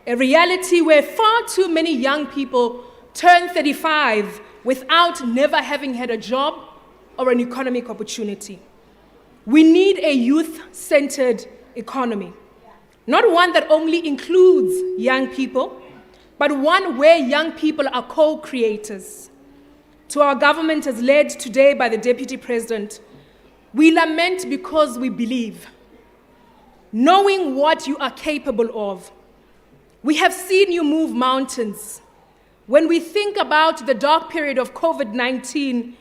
a reality where far too many young people turn 35 without never having had a job or an economic opportunity. We need a youth-centered economy, not one that only includes young people, but one where young people are co-creators. To our government as led today by the Deputy President, we lament because we believe, knowing what you are capable of. We have seen you move mountains. When we think about the dark period of COVID-19,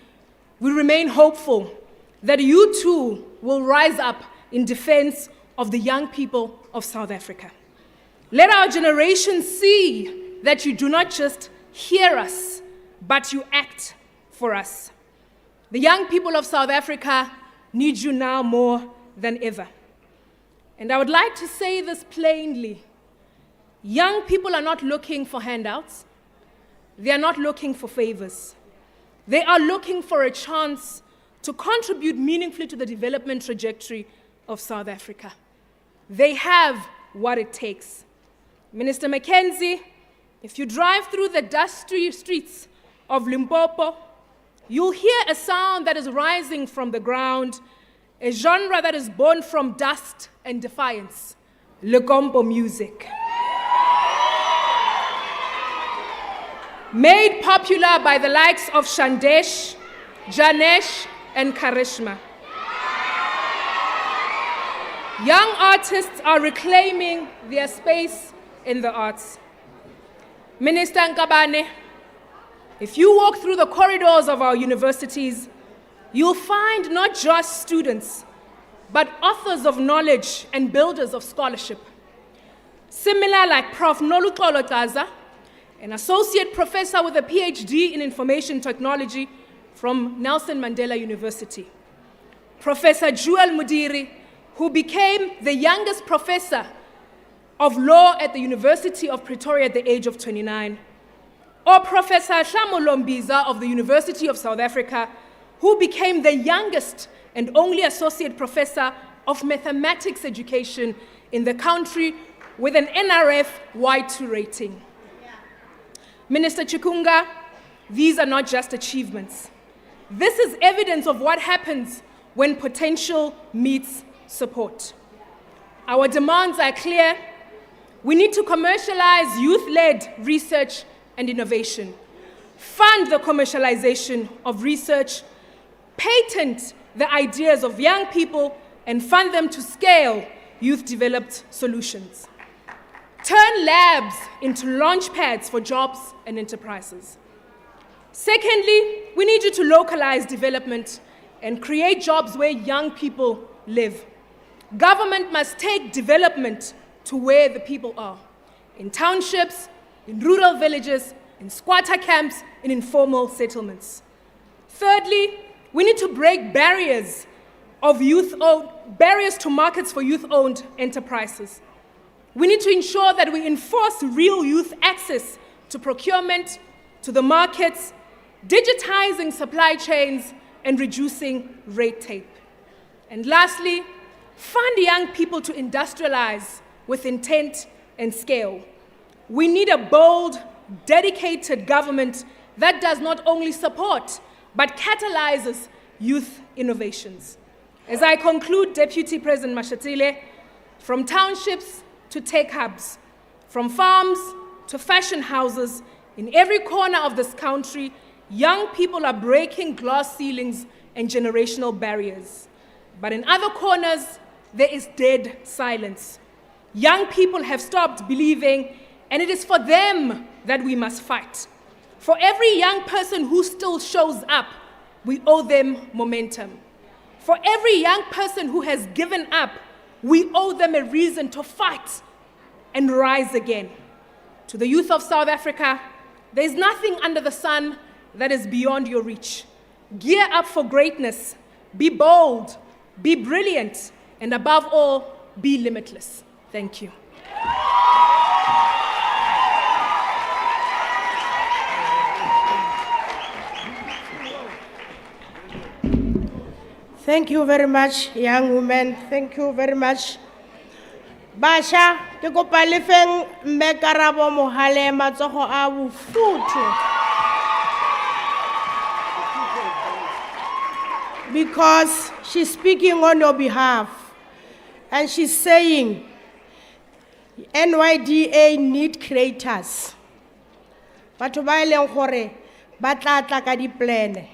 we remain hopeful that you too will rise up in defense of the young people of South Africa. Let our generation see that you do not just hear us, but you act for us. The young people of South Africa need you now more than ever. And I would like to say this plainly. Young people are not looking for handouts. They are not looking for favors. They are looking for a chance to contribute meaningfully to the development trajectory of South Africa. They have what it takes. Minister Mackenzie, if you drive through the dusty streets of Limpopo, you'll hear a sound that is rising from the ground, a genre that is born from dust and defiance, Lekompo music. Made popular by the likes of Shandesh, Janesh, and Karishma. Young artists are reclaiming their space in the arts. Minister Nkabane, if you walk through the corridors of our universities, you'll find not just students, but authors of knowledge and builders of scholarship. Similar like Prof. Noluxolo Xaza, an associate professor with a PhD in information technology from Nelson Mandela University. Professor Jewel Mudiri, who became the youngest professor of law at the University of Pretoria at the age of 29. Or Professor Shamolo Mbiza of the University of South Africa, who became the youngest and only associate professor of mathematics education in the country with an NRF Y2 rating. Minister Chikunga, these are not just achievements. This is evidence of what happens when potential meets support. Our demands are clear. We need to commercialize youth-led research and innovation, fund the commercialization of research, patent the ideas of young people, and fund them to scale youth-developed solutions. Turn labs into launch pads for jobs and enterprises. Secondly, we need you to localize development and create jobs where young people live. Government must take development to where the people are, in townships, in rural villages, in squatter camps, in informal settlements. Thirdly, we need to break barriers to markets for youth-owned enterprises. We need to ensure that we enforce real youth access to procurement, to the markets, digitizing supply chains, and reducing red tape. And lastly, fund young people to industrialize with intent and scale. We need a bold, dedicated government that does not only support, but catalyzes youth innovations. As I conclude, Deputy President Mashatile, from townships to tech hubs, from farms to fashion houses, in every corner of this country, young people are breaking glass ceilings and generational barriers. But in other corners, there is dead silence. Young people have stopped believing, and it is for them that we must fight. For every young person who still shows up, we owe them momentum. For every young person who has given up, we owe them a reason to fight and rise again. To the youth of South Africa, there is nothing under the sun that is beyond your reach. Gear up for greatness, be bold, be brilliant, and above all, be limitless. Thank you. Thank you very much, young women. Thank you very much. Basha, Ke kopa le feng mme Karabo Mohale matsogo a bofuthu. Because she's speaking on your behalf and she's saying NYDA need creators. Batho ba e leng gore ba tla tla ka di-plan.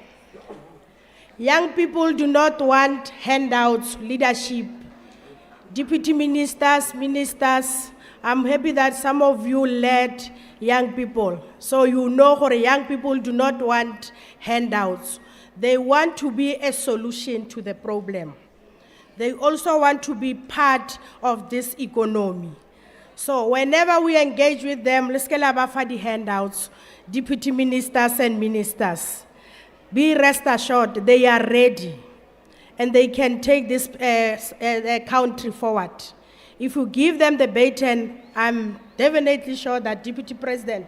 Young people do not want handouts, leadership. Deputy ministers, ministers, I'm happy that some of you led young people. So you know gore young people do not want handouts. They want to be a solution to the problem. They also want to be part of this economy. So whenever we engage with them, let's get the handouts, deputy ministers and ministers. Be rest assured, they are ready and they can take this country forward. If you give them the baton, I'm definitely sure that Deputy President,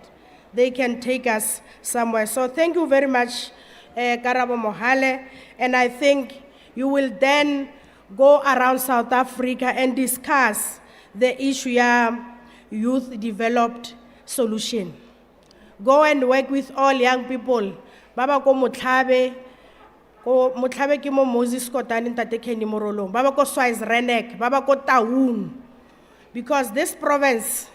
they can take us somewhere. So thank you very much, Karabo Mohale, and I think you will then go around South Africa and discuss the issue of youth developed solution. Go and work with all young people. Baba ko Motlabe ke mo Moses Kotane Ntate Kenny Morolong. Baba ko Swais Renek, Baba ko Taung. Because this province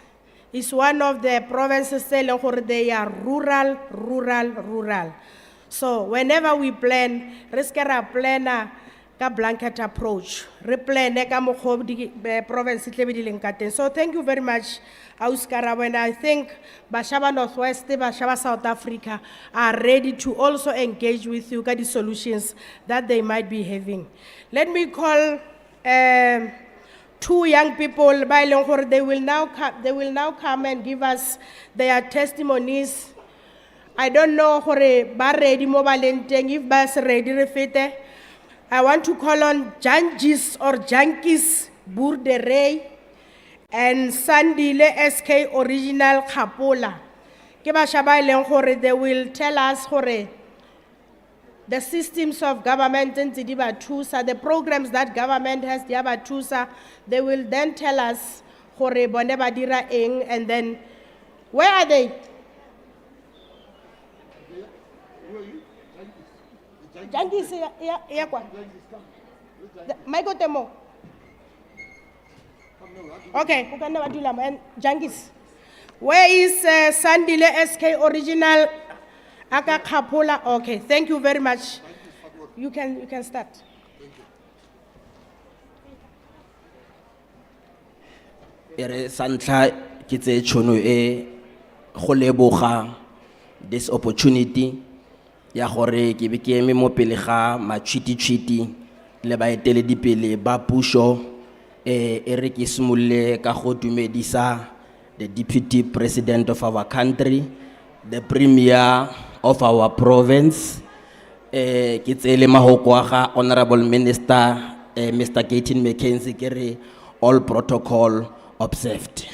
is one of the provinces selling where they are rural. So whenever we plan, riskera planner ka blanket approach. Replan ka mokgo di province tle be di leng ka teng. So thank you very much, Auskarabo, and I think Bashaba Northwest, Bashaba South Africa are ready to also engage with you ka the solutions that they might be having. Let me call two young people by Longhor. They will now come and give us their testimonies. I don't know hore ba ready mo balenteng, if ba se ready refete. I want to call on Janjis or Jankies Burderey and Sandile SK Original Kapola. Ke ba shaba ileng hore they will tell us hore the systems of government and the programs that government has, they will then tell us hore bone ba dira eng, and then where are they? Jankies, yeah, Michael Temo. Okay, and Jankies. Where is Sandile SK Original Aka Kapola? Okay, thank you very much. You can start. Ere santla ke tse tšhono e go leboga this opportunity ya gore ke be ke eme mo pele ga matšhwititšhwiti le baeteledipele ba pušo e re ke simolle ka go dumedisa the deputy president of our country, the premier of our province, ke tsele mahoko wa ga honorable minister Mr. Gaten McKenzie, ke re all protocol observed.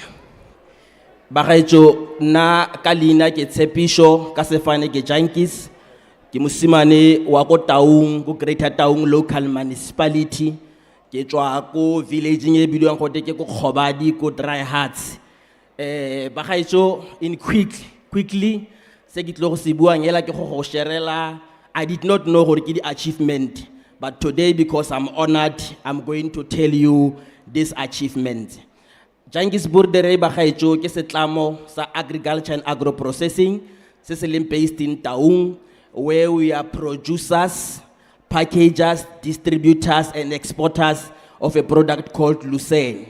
Bagaetso na kalina ke tshepišo ka sefane ke Jankies, ke mosimane wa ko Taung, ko Greater Taung Local Municipality, ke tswa ko villageng e bilwang gote ke ko Khobadi ko Dry Hearts. Bagaetso in quickly se ke tlo go se buang ela ke go sherela. I did not know gore ke di achievement, but today because I'm honored, I'm going to tell you this achievement. Jankies Burderey Bagaetso ke setlamo sa agriculture and agro processing se se leng based in Taung, where we are producers, packagers, distributors and exporters of a product called Lucerne.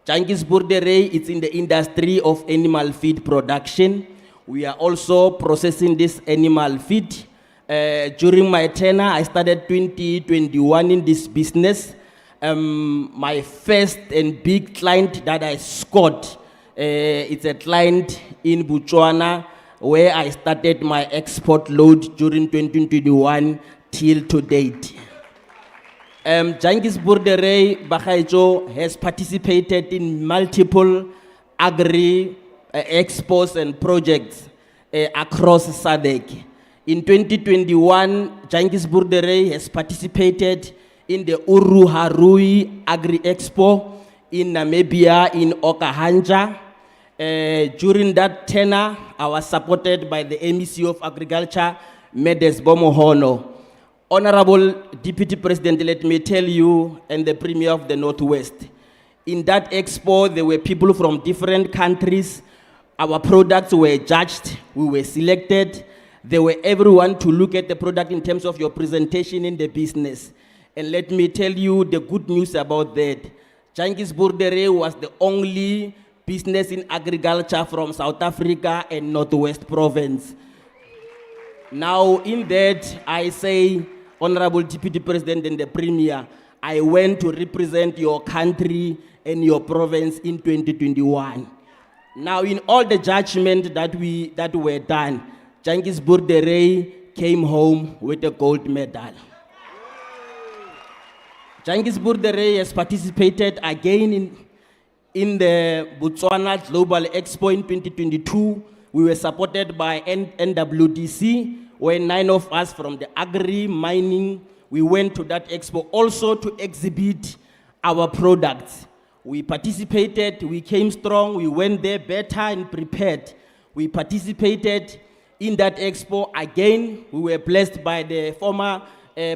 Jankies Burderey, it's in the industry of animal feed production. We are also processing this animal feed. During my tenure, I started 2021 in this business. My first and big client that I scored, it's a client in Botswana, where I started my export load during 2021 till to date. Jankies Burderey Bagaetso has participated in multiple agri expos and projects across SADC. In 2021, Jankies Burderey has participated in the Uru Harui Agri Expo in Namibia, in Okahanja. During that tenure, I was supported by the MEC of Agriculture, Medes Bomohono. Honorable Deputy President, let me tell you, and the Premier of the Northwest, in that expo, there were people from different countries. Our products were judged, we were selected. There were everyone to look at the product in terms of your presentation in the business. And let me tell you the good news about that. Jantjies Boerdery was the only business in agriculture from South Africa and Northwest Province. Now, in that, I say, Honorable Deputy President and the Premier, I went to represent your country and your province in 2021. Now, in all the judgment that were done, Jantjies Boerdery came home with a gold medal. Jantjies Boerdery has participated again in the Botswana Global Expo in 2022. We were supported by NWDC, where 9 of us from the agri, mining, we went to that expo also to exhibit our products. We participated, we came strong, we went there better and prepared. We participated in that expo again. We were blessed by the former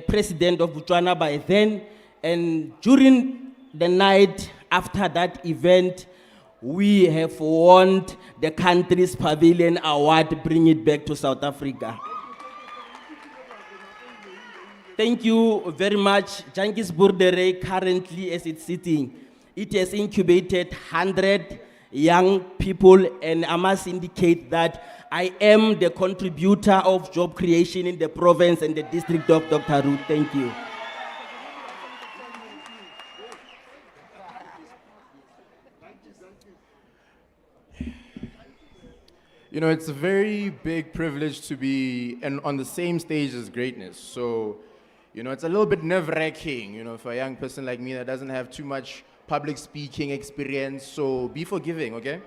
president of Botswana by then. And during the night after that event, we have won the country's Pavilion Award, bring it back to South Africa. Thank you very much. Jantjies Boerdery, currently as it's sitting, it has incubated 100 young people, and I must indicate that I am the contributor of job creation in the province and the district of Dr. Ruth. Thank you. You know, it's a very big privilege to be on the same stage as greatness. So, you know, it's a little bit nerve-wracking, you know, for a young person like me that doesn't have too much public speaking experience. So be forgiving, okay?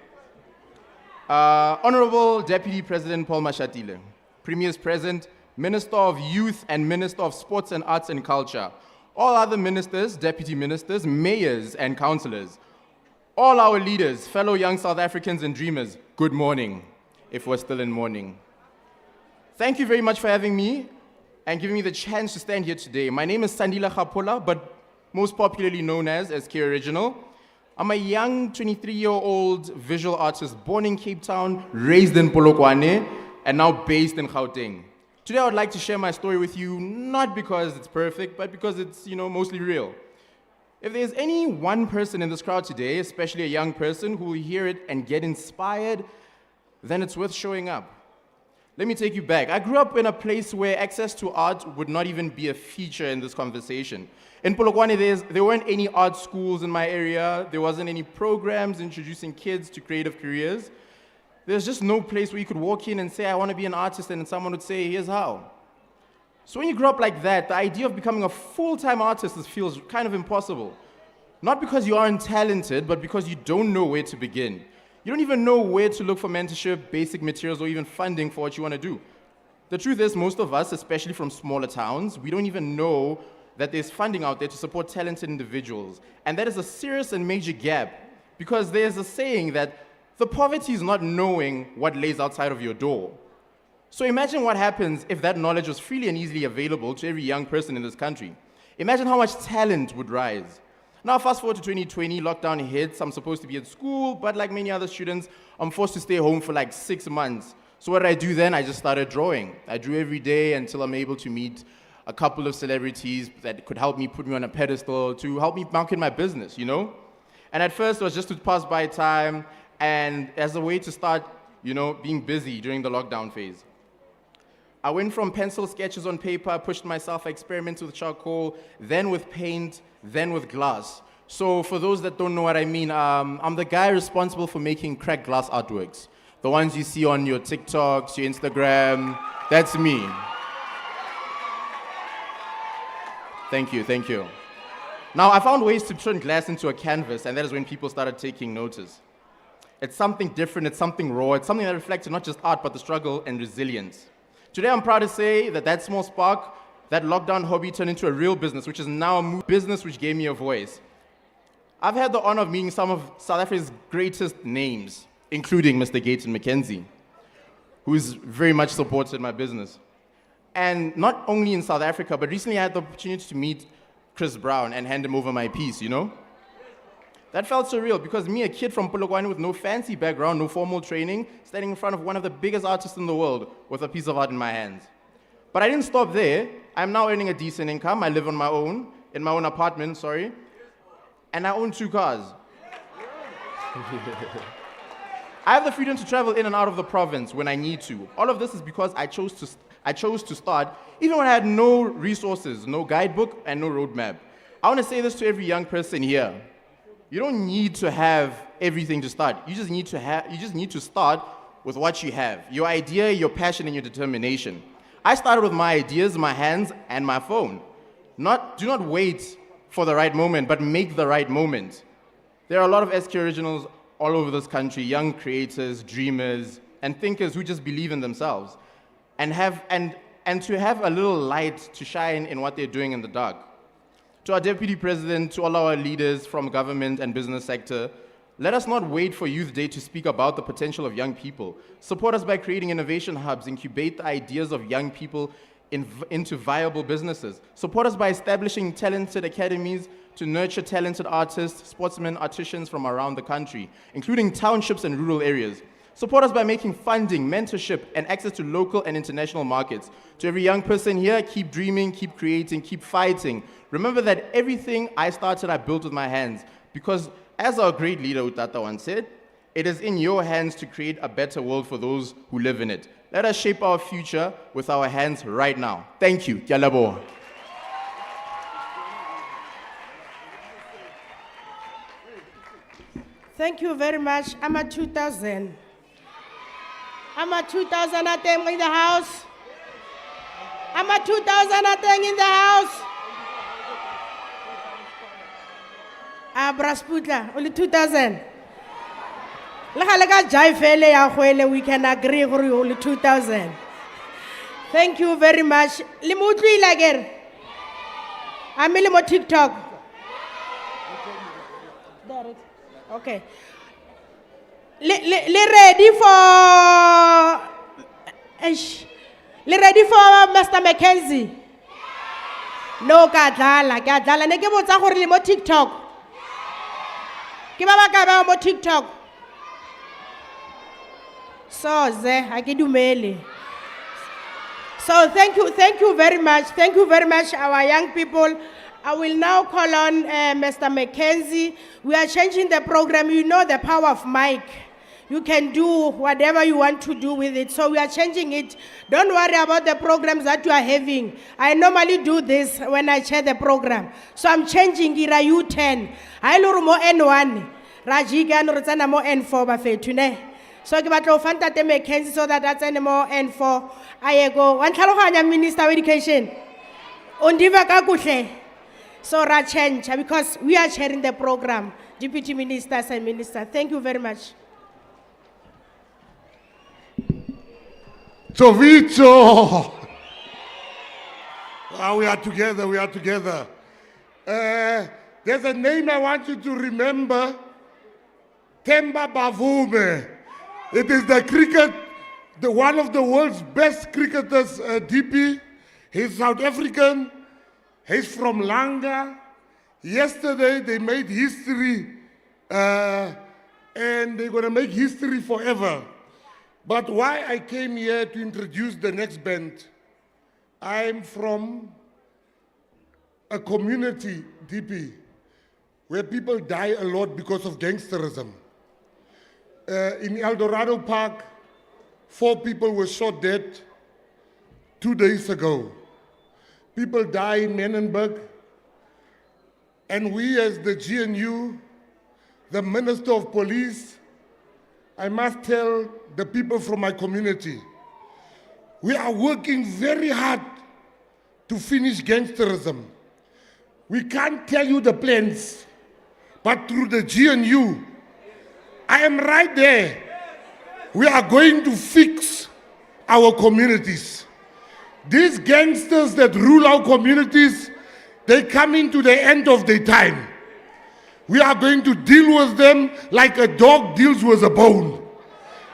Honorable Deputy President Paul Mashatile, Premiers present, Minister of Youth and Minister of Sports and Arts and Culture, all other ministers, deputy ministers, mayors and councillors, all our leaders, fellow young South Africans and dreamers, good morning, if we're still in mourning. Thank you very much for having me and giving me the chance to stand here today. My name is Sandila Khapola, but most popularly known as K Original. I'm a young 23-year-old visual artist born in Cape Town, raised in Polokwane, and now based in Gauteng. Today I would like to share my story with you, not because it's perfect, but because it's, you know, mostly real. If there's any one person in this crowd today, especially a young person, who will hear it and get inspired, then it's worth showing up. Let me take you back. I grew up in a place where access to art would not even be a feature in this conversation. In Polokwane, there weren't any art schools in my area. There wasn't any programs introducing kids to creative careers. There's just no place where you could walk in and say, I want to be an artist, and someone would say, here's how. So when you grow up like that, the idea of becoming a full-time artist feels kind of impossible. Not because you aren't talented, but because you don't know where to begin. You don't even know where to look for mentorship, basic materials, or even funding for what you want to do. The truth is, most of us, especially from smaller towns, we don't even know that there's funding out there to support talented individuals. And that is a serious and major gap, because there's a saying that the poverty is not knowing what lays outside of your door. So imagine what happens if that knowledge was freely and easily available to every young person in this country. Imagine how much talent would rise. Now, fast forward to 2020, lockdown hits. I'm supposed to be at school, but like many other students, I'm forced to stay home for like 6 months. So what did I do then? I just started drawing. I drew every day until I'm able to meet a couple of celebrities that could help me, put me on a pedestal, to help me market my business, you know? And at first, it was just to pass by time and as a way to start, you know, being busy during the lockdown phase. I went from pencil sketches on paper, pushed myself, experimented with charcoal, then with paint, then with glass. So for those that don't know what I mean, I'm the guy responsible for making cracked glass artworks. The ones you see on your TikToks, your Instagram, that's me. Thank you, thank you. Now, I found ways to turn glass into a canvas, and that is when people started taking notice. It's something different, it's something raw, it's something that reflects not just art, but the struggle and resilience. Today, I'm proud to say that small spark, that lockdown hobby turned into a real business, which is now a business which gave me a voice. I've had the honor of meeting some of South Africa's greatest names, including Mr. Gaten McKenzie, who's very much supported my business. And not only in South Africa, but recently I had the opportunity to meet Chris Brown and hand him over my piece, you know? That felt surreal because me, a kid from Polokwane with no fancy background, no formal training, standing in front of one of the biggest artists in the world with a piece of art in my hands. But I didn't stop there. I'm now earning a decent income. I live on my own, in my own apartment, and I own 2 cars. I have the freedom to travel in and out of the province when I need to. All of this is because I chose to start, even when I had no resources, no guidebook, and no roadmap. I want to say this to every young person here. You don't need to have everything to start. You just need to start with what you have. Your idea, your passion, and your determination. I started with my ideas, my hands, and my phone. Do not wait for the right moment, but make the right moment. There are a lot of SK originals all over this country, young creators, dreamers, and thinkers who just believe in themselves and to have a little light to shine in what they're doing in the dark. To our Deputy President, to all our leaders from government and business sector, let us not wait for Youth Day to speak about the potential of young people. Support us by creating innovation hubs, incubate the ideas of young people into viable businesses. Support us by establishing talented academies to nurture talented artists, sportsmen, artisans from around the country, including townships and rural areas. Support us by making funding, mentorship, and access to local and international markets. To every young person here, keep dreaming, keep creating, keep fighting. Remember that everything I started, I built with my hands. Because as our great leader Utata once said, it is in your hands to create a better world for those who live in it. Let us shape our future with our hands right now. Thank you. Kia leboha. Thank you very much. I'm a 2000. I'm a 2000 I think in the house. I'm a 2000 I think in the house. Brasputla, only 2000. We can agree only 2000. Thank you very much. Limutli lager. I'm on TikTok. Okay. Ready for Mr. Mackenzie? No, kadala. Neke botsa gore le mo TikTok. Ke ba ba ka ba mo TikTok. So thank you very much. Thank you very much, our young people. I will now call on Mr. Mackenzie. We are changing the program. You know the power of mic. You can do whatever you want to do with it. So we are changing it. Don't worry about the programs that you are having. I normally do this when I chair the program. So I'm changing Gira U10. I lo mo N1. Rajiga no retsana mo N4 ba fethu ne. So ke batla o fanta te Mackenzie so that that's any more N4. Ayego. Wa tlhaloganya Minister of Education. Ondiva ka kuhle. So ra change because we are sharing the program. Deputy Ministers and Minister. Thank you very much. Sovicho! We are together. There's a name I want you to remember. Themba Bavume. It is one of the world's best cricketers, DP. He's South African. He's from Langa. Yesterday they made history, and they're going to make history forever. But why I came here to introduce the next band, I'm from a community, DP, where people die a lot because of gangsterism. In El Dorado Park, 4 people were shot dead 2 days ago. People die in Menenberg. And we as the GNU, the Minister of Police, I must tell the people from my community, we are working very hard to finish gangsterism. We can't tell you the plans, but through the GNU, I am right there. We are going to fix our communities. These gangsters that rule our communities, they come into the end of their time. We are going to deal with them like a dog deals with a bone.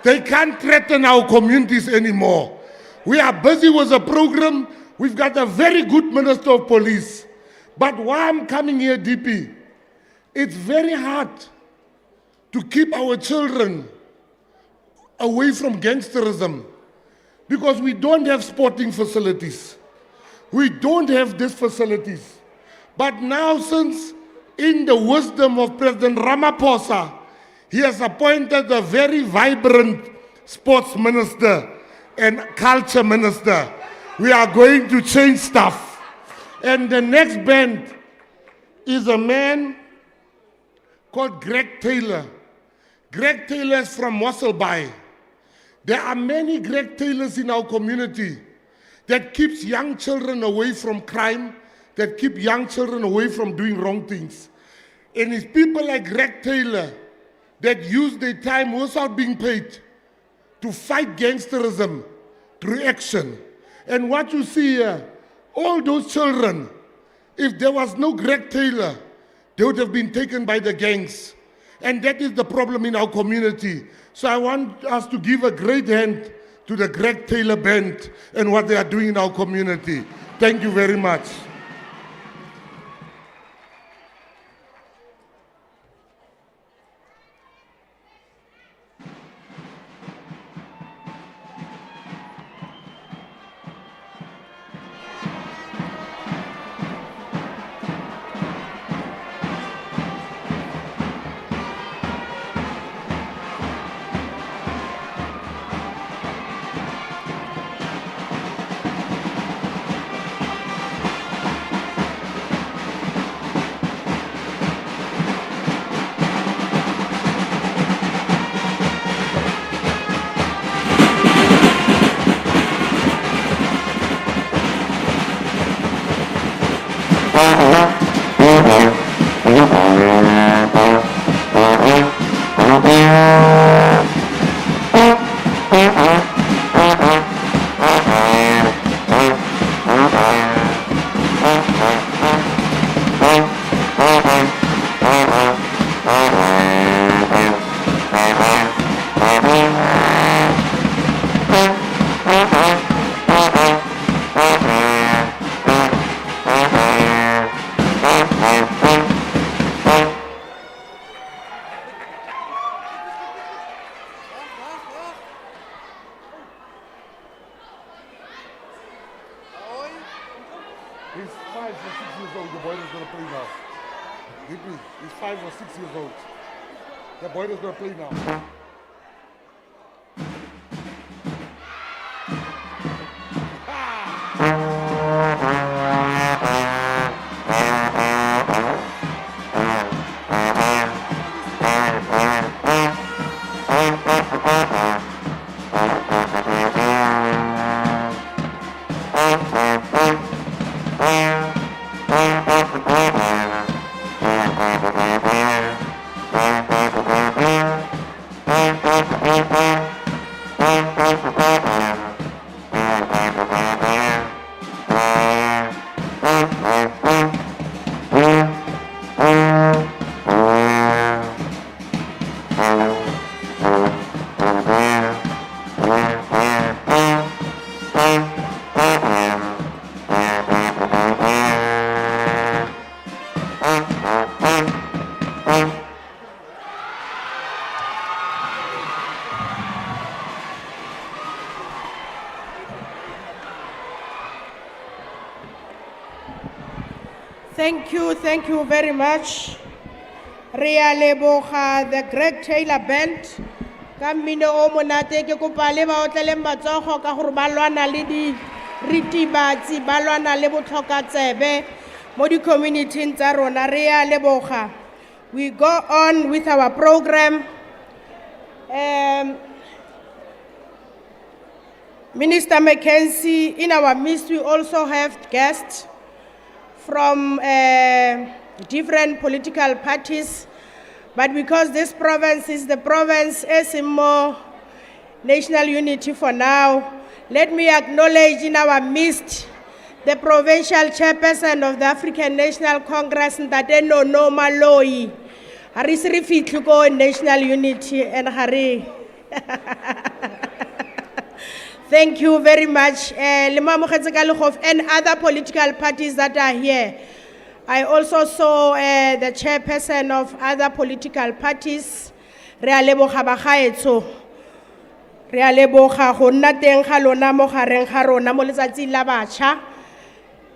They can't threaten our communities anymore. We are busy with a program. We've got a very good Minister of Police. But why I'm coming here, DP, it's very hard to keep our children away from gangsterism because we don't have sporting facilities. We don't have these facilities. But now, since in the wisdom of President Ramaphosa, he has appointed a very vibrant sports minister and culture minister, we are going to change stuff. And the next band is a man called Greg Taylor. Greg Taylor is from Wasselbaai. There are many Greg Taylors in our community that keeps young children away from crime, that keep young children away from doing wrong things. And it's people like Greg Taylor that use their time without being paid to fight gangsterism through action. And what you see here, all those children, if there was no Greg Taylor, they would have been taken by the gangs. And that is the problem in our community. So I want us to give a great hand to the Greg Taylor Band and what they are doing in our community. Thank you very much. He's 5 or 6 years old. The boy is going to play now. He's 5 or 6 years old. The boy is going to play now. Thank you very much. Rea leboga the Greg Taylor Band. Ka mmino o monate ke kopa le ba otlele matsogo ka gore ba lwana le di ritibatsi ba lwana le botlhokatsebe mo di community tsa rona. Rea leboga. We go on with our program. Minister Mackenzie, in our midst we also have guests from different political parties, but because this province is the province as in more national unity for now, let me acknowledge in our midst the provincial chairperson of the African National Congress, Ntate Nono Maloi. Ha re se re fitlhe ko national unity and ha re Thank you very much. Le mamogetse ka legof and other political parties that are here. I also saw the chairperson of other political parties. Re a leboga bagaetso. Re a leboga go nna teng ga lona mo gareng ga rona mo letsatsing la batšha.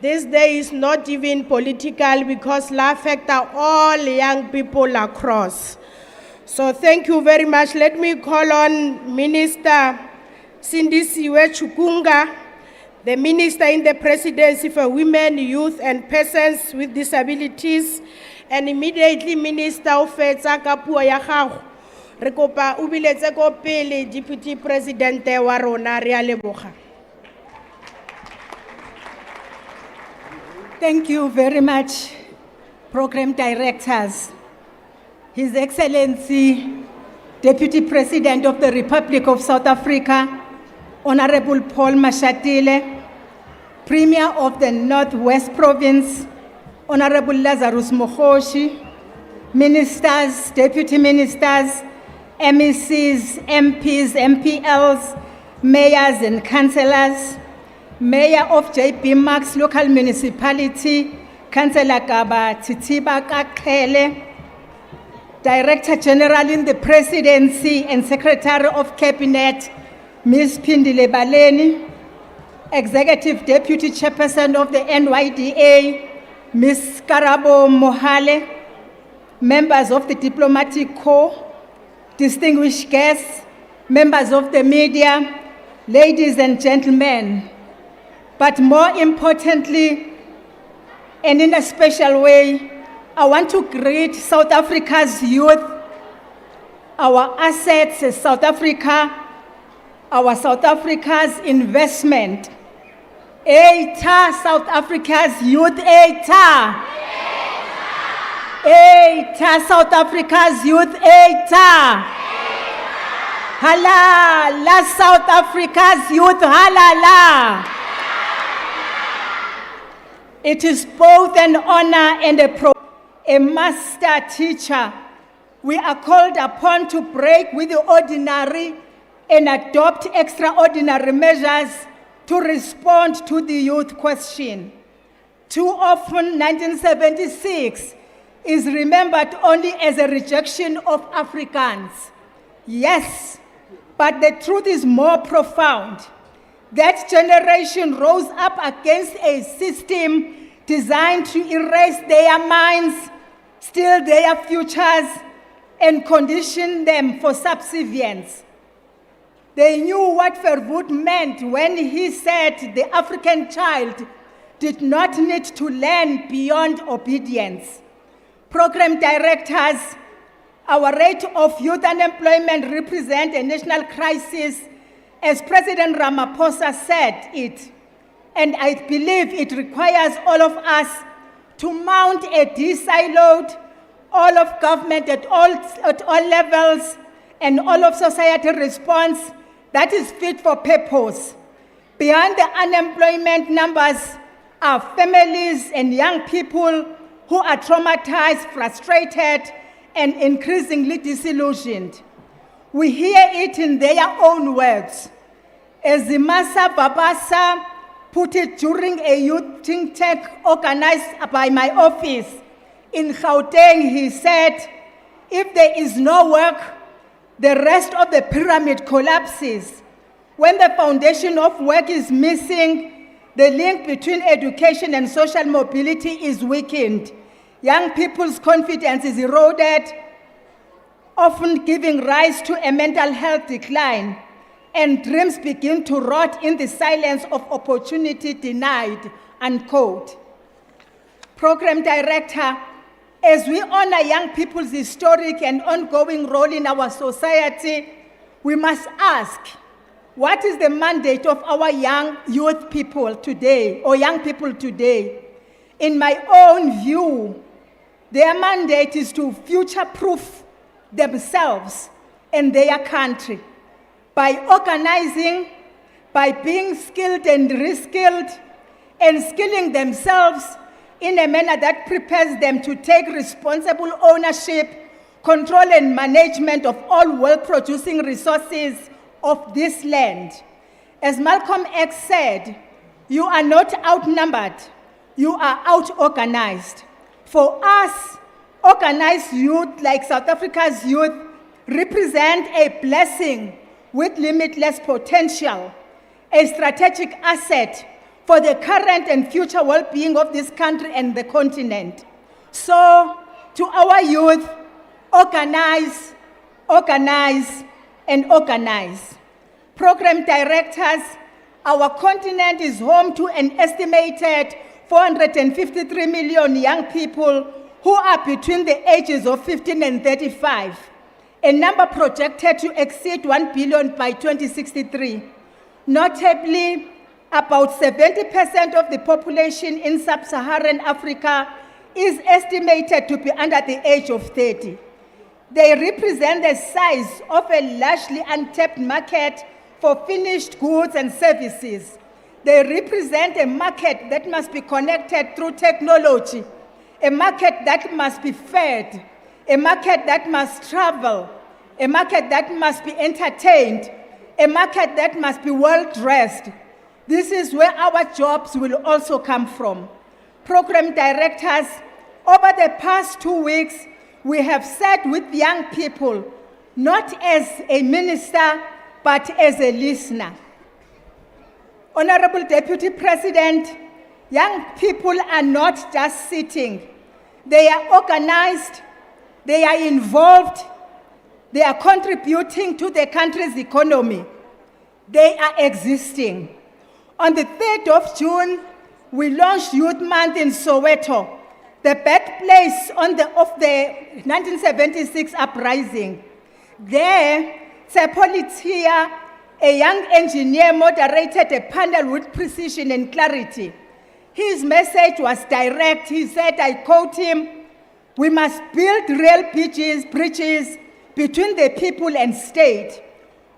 This day is not even political because la affecta all young people across. So thank you very much. Let me call on Minister Sindisiwe Chukunga, the Minister in the Presidency for Women, Youth and Persons with Disabilities, and immediately Minister o fetsa ka puo ya gago. Re kopa o biletse ko pele Deputy President wa rona, re a leboga. Thank you very much, Program Directors, His Excellency, Deputy President of the Republic of South Africa, Honorable Paul Mashatile, Premier of the Northwest Province, Honorable Lazarus Mokhoshi, Ministers, Deputy Ministers, MECs, MPs, MPLs, Mayors and Councillors, Mayor of JP Marks Local Municipality, Councillor Gaba Titiba Kakele, Director General in the Presidency and Secretary of Cabinet, Ms. Pindile Baleni, Executive Deputy Chairperson of the NYDA, Ms. Karabo Mohale, members of the Diplomatic Corps, distinguished guests, members of the media, ladies and gentlemen, but more importantly, and in a special way, I want to greet South Africa's youth, our assets, South Africa, our South Africa's investment. ETA, South Africa's youth, ETA. ETA, South Africa's youth, ETA. Halala, South Africa's youth, halala. It is both an honor and a master teacher. We are called upon to break with the ordinary and adopt extraordinary measures to respond to the youth question. Too often, 1976 is remembered only as a rejection of Africans. Yes, but the truth is more profound. That generation rose up against a system designed to erase their minds, steal their futures, and condition them for subservience. They knew what Verwoerd meant when he said the African child did not need to learn beyond obedience. Program directors, our rate of youth unemployment represents a national crisis, as President Ramaphosa said it, and I believe it requires all of us to mount a de-siloed, all of government at all levels, and all of society response that is fit for purpose. Beyond the unemployment numbers are families and young people who are traumatized, frustrated, and increasingly disillusioned. We hear it in their own words. As Zimasa Babasa put it during a youth think tank organized by my office in Gauteng, he said, if there is no work, the rest of the pyramid collapses. When the foundation of work is missing, the link between education and social mobility is weakened. Young people's confidence is eroded, often giving rise to a mental health decline, and dreams begin to rot in the silence of opportunity denied, unquote. Program director, as we honor young people's historic and ongoing role in our society, we must ask, what is the mandate of our young people today? In my own view, their mandate is to future-proof themselves and their country by organizing, by being skilled and reskilled, and skilling themselves in a manner that prepares them to take responsible ownership control and management of all well-producing resources of this land. As Malcolm X said, you are not outnumbered, you are out-organized. For us, organized youth like South Africa's youth represent a blessing with limitless potential, a strategic asset for the current and future well-being of this country and the continent. So, to our youth, organize, organize, and organize. Program directors, our continent is home to an estimated 453 million young people who are between the ages of 15 and 35, a number projected to exceed 1 billion by 2063. Notably, about 70% of the population in sub-Saharan Africa is estimated to be under the age of 30. They represent the size of a largely untapped market for finished goods and services. They represent a market that must be connected through technology, a market that must be fed, a market that must travel, a market that must be entertained, a market that must be well-dressed. This is where our jobs will also come from. Program directors, over the past 2 weeks, we have sat with young people, not as a minister, but as a listener. Honorable Deputy President, young people are not just sitting. They are organized, they are involved, they are contributing to the country's economy. They are existing. On the 3rd of June, we launched Youth Month in Soweto, the birthplace of the 1976 uprising. There, Sepolitia, a young engineer, moderated a panel with precision and clarity. His message was direct. He said, I quote him, "We must build real bridges between the people and state.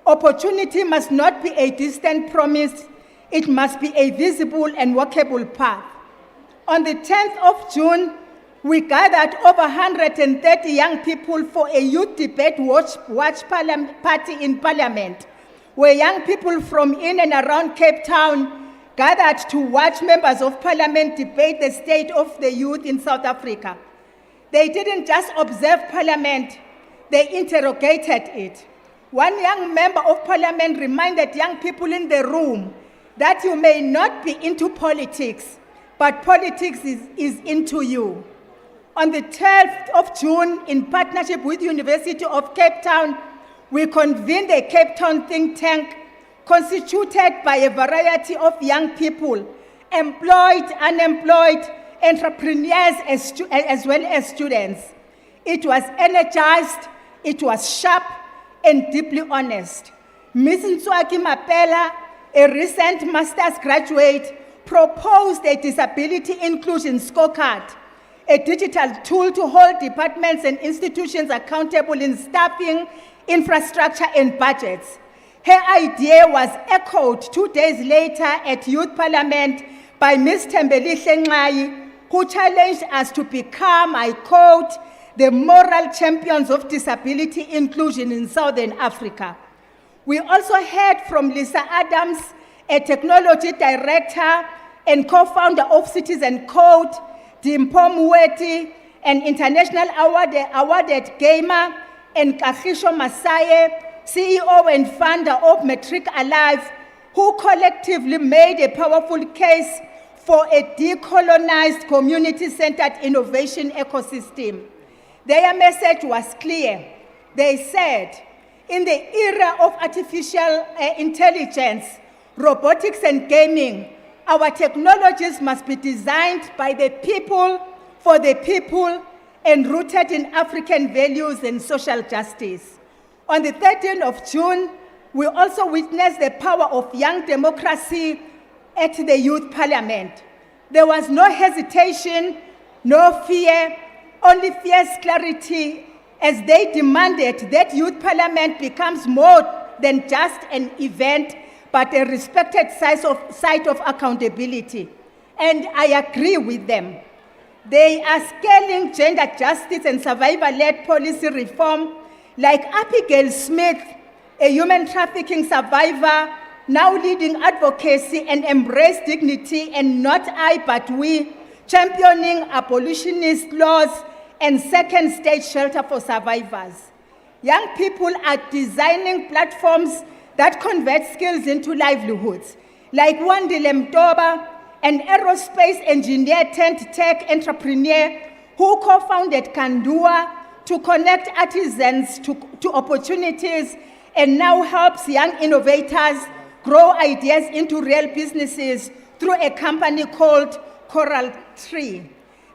Opportunity must not be a distant promise. It must be a visible and walkable path." On the 10th of June, we gathered over 130 young people for a youth debate watch party in Parliament, where young people from in and around Cape Town gathered to watch members of Parliament debate the state of the youth in South Africa. They didn't just observe Parliament, they interrogated it. One young member of Parliament reminded young people in the room that you may not be into politics, but politics is into you. On the 12th of June, in partnership with University of Cape Town, we convened a Cape Town think tank constituted by a variety of young people, employed, unemployed, entrepreneurs, as well as students. It was energized, it was sharp, and deeply honest. Ms. Ntswaki Mapela, a recent master's graduate, proposed a disability inclusion scorecard, a digital tool to hold departments and institutions accountable in staffing, infrastructure, and budgets. Her idea was echoed 2 days later at Youth Parliament by Ms. Thembelihle Nxayi, who challenged us to become, I quote, the moral champions of disability inclusion in Southern Africa. We also heard from Lisa Adams, a technology director and co-founder of Citizen Code, Dimpho Mueti, an international awarded gamer, and Kagisho Masaye, CEO and founder of Matric Alive, who collectively made a powerful case for a decolonized, community-centered innovation ecosystem. Their message was clear. They said, in the era of artificial intelligence, robotics and gaming, our technologies must be designed by the people, for the people, and rooted in African values and social justice. On the 13th of June, we also witnessed the power of young democracy at the Youth Parliament. There was no hesitation, no fear, only fierce clarity as they demanded that Youth Parliament becomes more than just an event, but a respected site of accountability. And I agree with them. They are scaling gender justice and survivor-led policy reform, like Abigail Smith, a human trafficking survivor, now leading advocacy and embrace dignity and not I but we, championing abolitionist laws and second stage shelter for survivors. Young people are designing platforms that convert skills into livelihoods, like Wandile Mtoba, an aerospace engineer turned tech entrepreneur who co-founded Kandua to connect artisans to opportunities and now helps young innovators grow ideas into real businesses through a company called Coral Tree.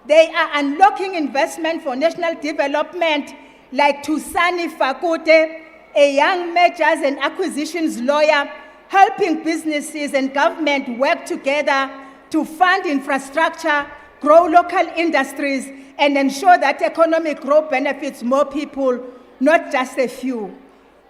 They are unlocking investment for national development, like Tusani Fakute, a young mergers and acquisitions lawyer, helping businesses and government work together to fund infrastructure, grow local industries, and ensure that economic growth benefits more people, not just a few.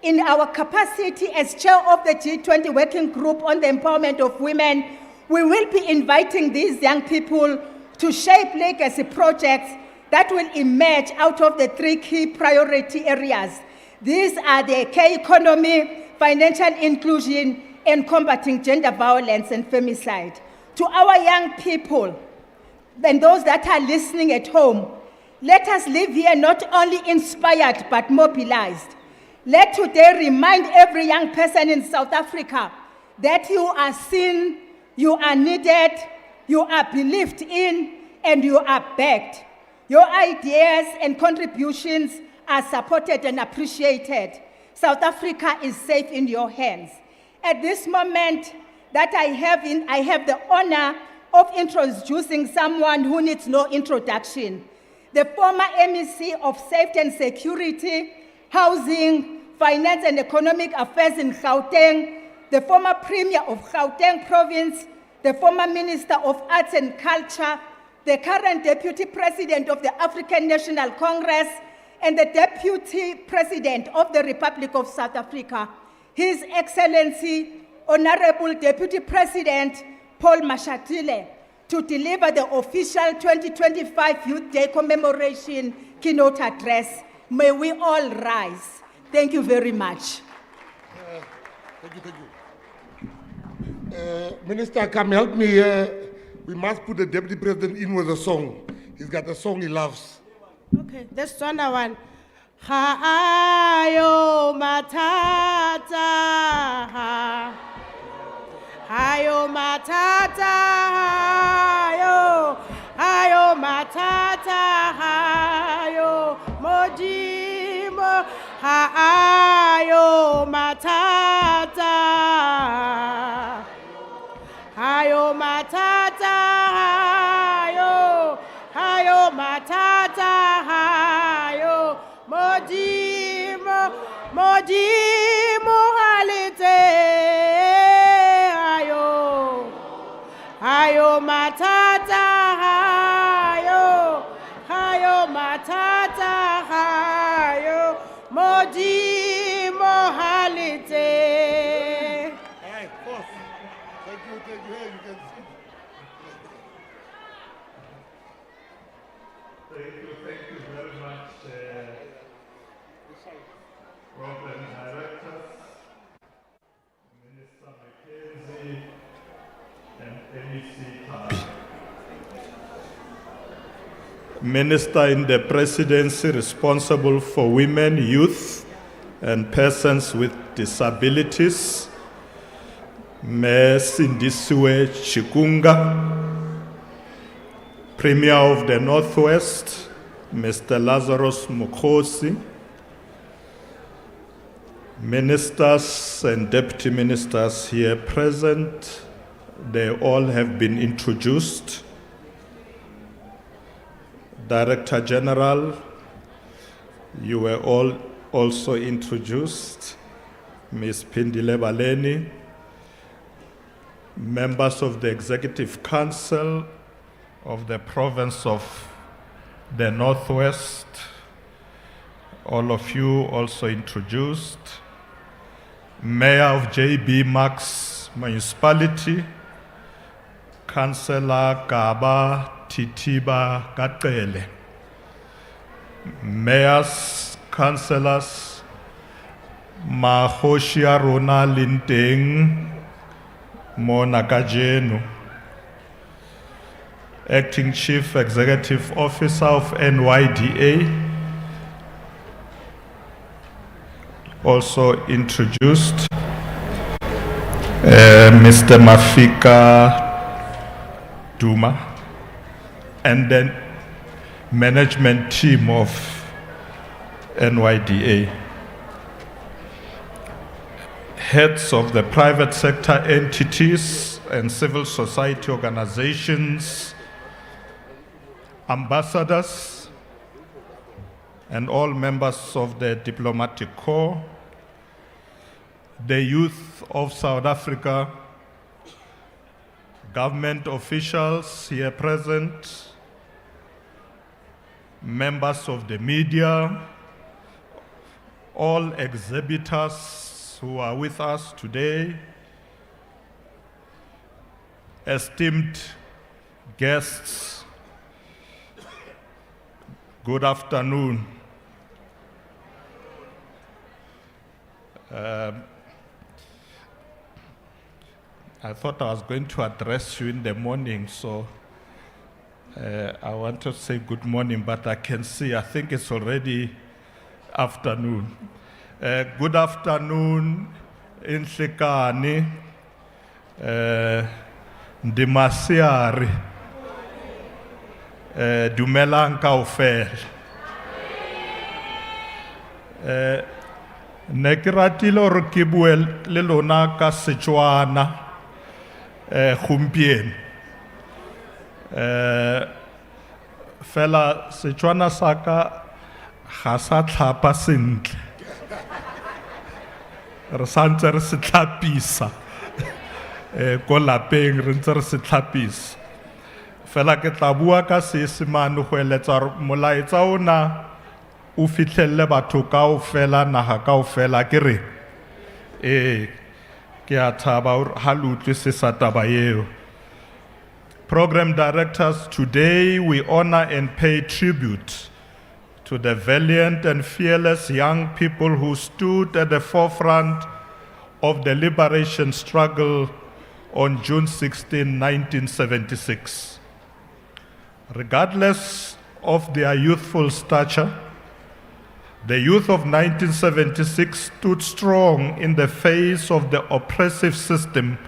In our capacity as chair of the G20 Working Group on the Empowerment of Women, we will be inviting these young people to shape legacy projects that will emerge out of the 3 key priority areas. These are the K economy, financial inclusion, and combating gender violence and femicide. To our young people and those that are listening at home, let us live here not only inspired but mobilized. Let today remind every young person in South Africa that you are seen, you are needed, you are believed in, and you are backed. Your ideas and contributions are supported and appreciated. South Africa is safe in your hands. At this moment that I have the honor of introducing someone who needs no introduction. The former MEC of Safety and Security, Housing, Finance and Economic Affairs in Gauteng, the former Premier of Gauteng Province, the former Minister of Arts and Culture, the current Deputy President of the African National Congress, and the Deputy President of the Republic of South Africa, His Excellency, Honorable Deputy President Paul Mashatile, to deliver the official 2025 Youth Day Commemoration Keynote address. May we all rise. Thank you very much. Thank you. Minister, come help me. We must put the Deputy President in with a song. He's got a song he loves. Okay, that's one. Hayo matata, hayo matata, hayo matata, hayo mojimo, hayo matata, hayo matata, hayo matata, hayo mojimo, mojimo halite, hayo matata, hayo matata, hayo mojimo halite. Hey, boss. Thank you. Hey, you can see. Thank you very much, Program Directors, Minister Mackenzie, and MEC Khan. Minister in the Presidency responsible for women, youth, and persons with disabilities, Mayor Sindisiwe Chikunga, Premier of the Northwest, Mr. Lazarus Mukhosi, ministers and deputy ministers here present, they all have been introduced. Director General, you were all also introduced. Ms. Pindile Baleni, members of the Executive Council of the province of the Northwest, all of you also introduced. Mayor of JB Marks Municipality, Councillor Gaba Titiba Katele, mayors, councillors, Mahoshia Rona Linteng, Mona Kajenu, Acting Chief Executive Officer of NYDA, also introduced, Mr. Mafika Duma, and then management team of NYDA. Heads of the private sector entities and civil society organizations, ambassadors, and all members of the diplomatic corps, the youth of South Africa, government officials here present, members of the media, all exhibitors who are with us today, esteemed guests, good afternoon. I thought I was going to address you in the morning, so I want to say good morning, but I can see, I think it's already afternoon. Good afternoon, Inhlikani, Ndimasiari, Dumelang kaofela. Ne ke ratile hore ke bue le lona ka Setswana gompieno. Fela Setswana sa ka ga sa tlhapa sentle. Re santse re se tlhapisa ko lapeng re ntse re se tlhapisa. Fela ke tla bua ka Seesemane go eletsa hore molaetsa ona o fitlhelle batho kaofela naga kaofela ke re ke a thaba ha le utlwe se sa taba eo. Program directors, today we honor and pay tribute to the valiant and fearless young people who stood at the forefront of the liberation struggle on June 16, 1976. Regardless of their youthful stature, the youth of 1976 stood strong in the face of the oppressive system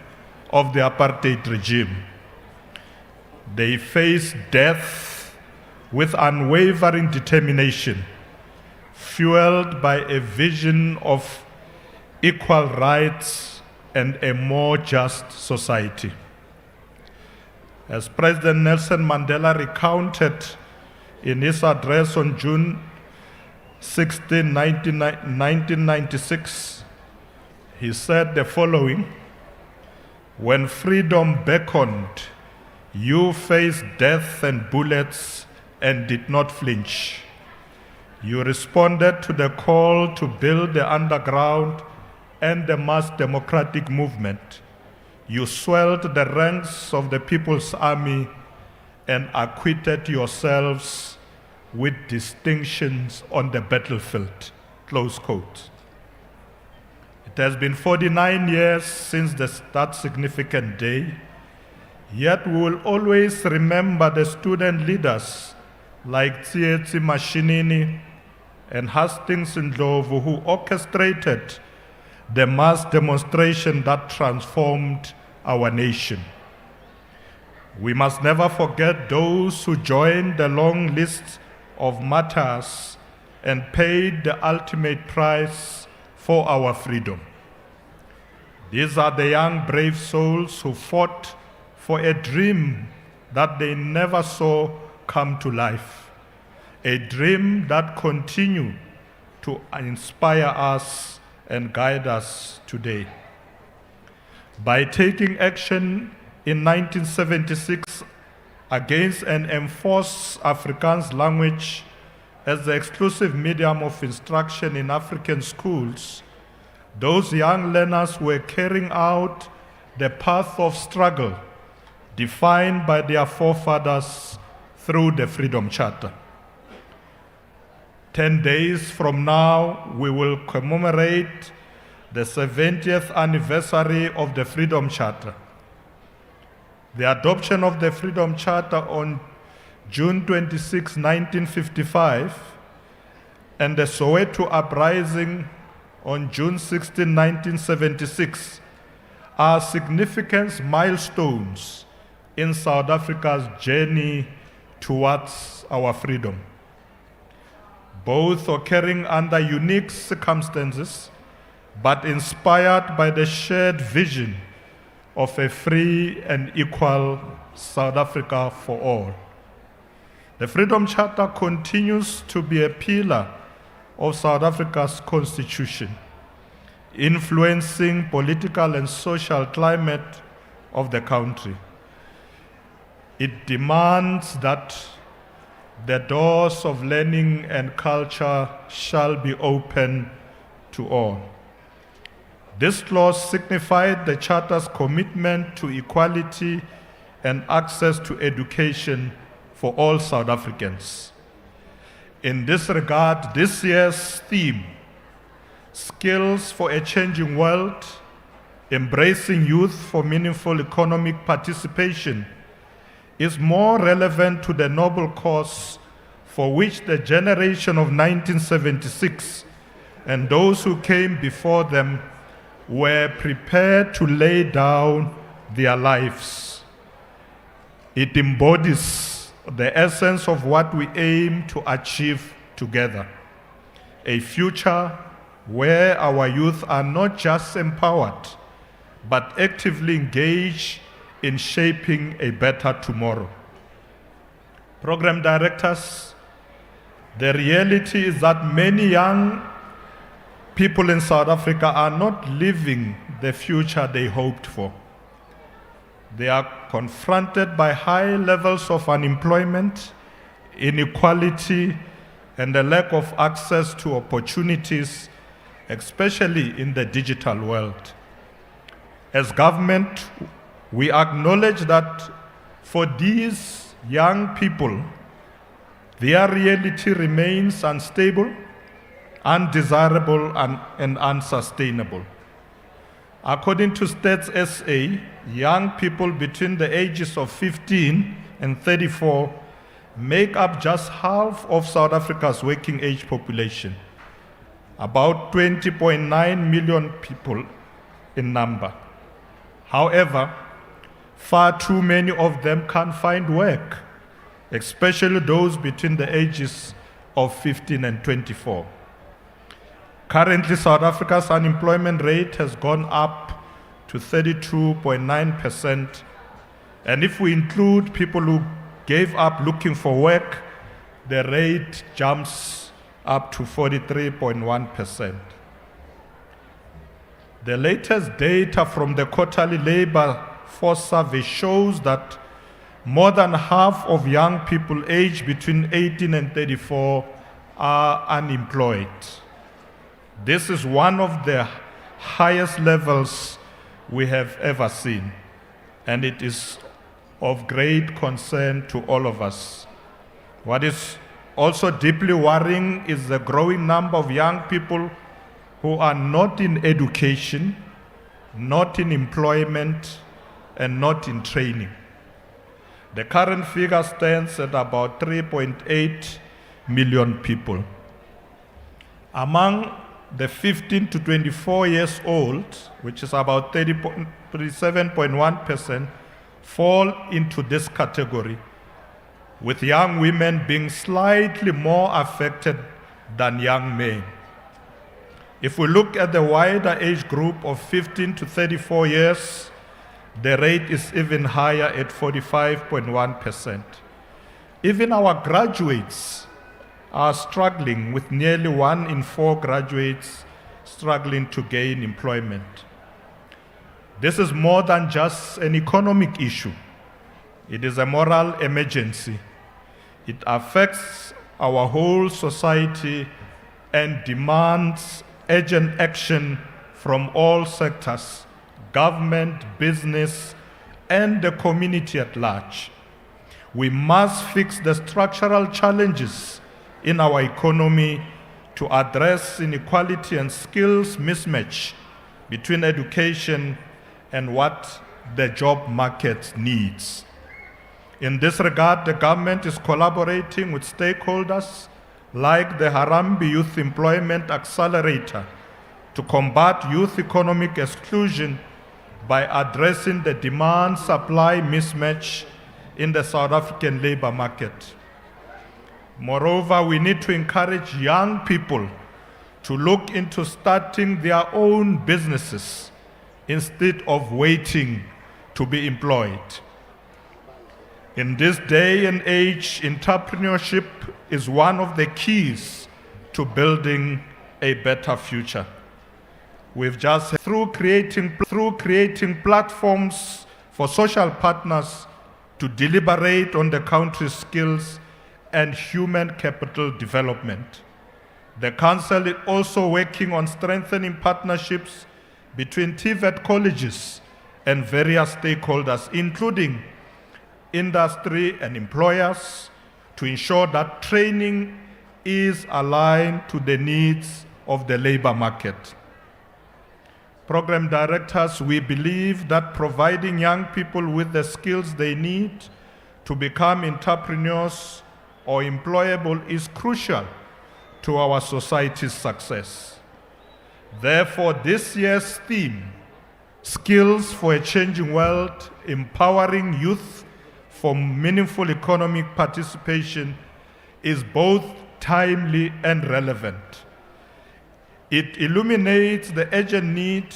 of the apartheid regime. They faced death with unwavering determination, fueled by a vision of equal rights and a more just society. As President Nelson Mandela recounted in his address on June 16, 1996, he said the following: "When freedom beckoned, you faced death and bullets and did not flinch. You responded to the call to build the underground and the mass democratic movement. You swelled the ranks of the People's Army and acquitted yourselves with distinctions on the battlefield." Close quote. It has been 49 years since that significant day, yet we will always remember the student leaders like Tsietsi Mashinini and Hastings Ndlovu who orchestrated the mass demonstration that transformed our nation. We must never forget those who joined the long list of martyrs and paid the ultimate price for our freedom. These are the young brave souls who fought for a dream that they never saw come to life, a dream that continues to inspire us and guide us today. By taking action in 1976 against an enforced Afrikaans language as the exclusive medium of instruction in African schools, those young learners were carrying out the path of struggle defined by their forefathers through the Freedom Charter. 10 days from now, we will commemorate the 70th anniversary of the Freedom Charter. The adoption of the Freedom Charter on June 26, 1955, and the Soweto Uprising on June 16, 1976, are significant milestones in South Africa's journey towards our freedom, both occurring under unique circumstances, but inspired by the shared vision of a free and equal South Africa for all. The Freedom Charter continues to be a pillar of South Africa's constitution, influencing political and social climate of the country. It demands that the doors of learning and culture shall be open to all. This clause signified the Charter's commitment to equality and access to education for all South Africans. In this regard, this year's theme, Skills for a Changing World, Embracing Youth for Meaningful Economic Participation, is more relevant to the noble cause for which the generation of 1976 and those who came before them were prepared to lay down their lives. It embodies the essence of what we aim to achieve together, a future where our youth are not just empowered, but actively engaged in shaping a better tomorrow. Program directors, the reality is that many young people in South Africa are not living the future they hoped for. They are confronted by high levels of unemployment, inequality, and a lack of access to opportunities, especially in the digital world. As government, we acknowledge that for these young people, their reality remains unstable, undesirable, and unsustainable. According to Stats SA, young people between the ages of 15 and 34 make up just half of South Africa's working age population, about 20.9 million people in number. However, far too many of them can't find work, especially those between the ages of 15 and 24. Currently, South Africa's unemployment rate has gone up to 32.9%, and if we include people who gave up looking for work, the rate jumps up to 43.1%. The latest data from the quarterly labor force survey shows that more than half of young people aged between 18 and 34 are unemployed. This is one of the highest levels we have ever seen, and it is of great concern to all of us. What is also deeply worrying is the growing number of young people who are not in education, not in employment, and not in training. The current figure stands at about 3.8 million people. Among the 15 to 24 years old, which is about 37.1%, fall into this category, with young women being slightly more affected than young men. If we look at the wider age group of 15 to 34 years, the rate is even higher at 45.1%. Even our graduates are struggling, with nearly 1 in 4 graduates struggling to gain employment. This is more than just an economic issue. It is a moral emergency. It affects our whole society and demands urgent action from all sectors, government, business, and the community at large. we must fix the structural challenges in our economy to address inequality and skills mismatch between education and what the job market needs. In this regard, the government is collaborating with stakeholders like the Harambee Youth Employment Accelerator to combat youth economic exclusion by addressing the demand-supply mismatch in the South African labor market. Moreover, we need to encourage young people to look into starting their own businesses instead of waiting to be employed. In this day and age, entrepreneurship is one of the keys to building a better future. We've just, through creating platforms for social partners to deliberate on the country's skills and human capital development. The Council is also working on strengthening partnerships between TVET colleges and various stakeholders, including industry and employers, to ensure that training is aligned to the needs of the labor market. Program directors, we believe that providing young people with the skills they need to become entrepreneurs or employable is crucial to our society's success. Therefore, this year's theme, Skills for a Changing World, Empowering Youth for Meaningful Economic Participation, is both timely and relevant. It illuminates the urgent need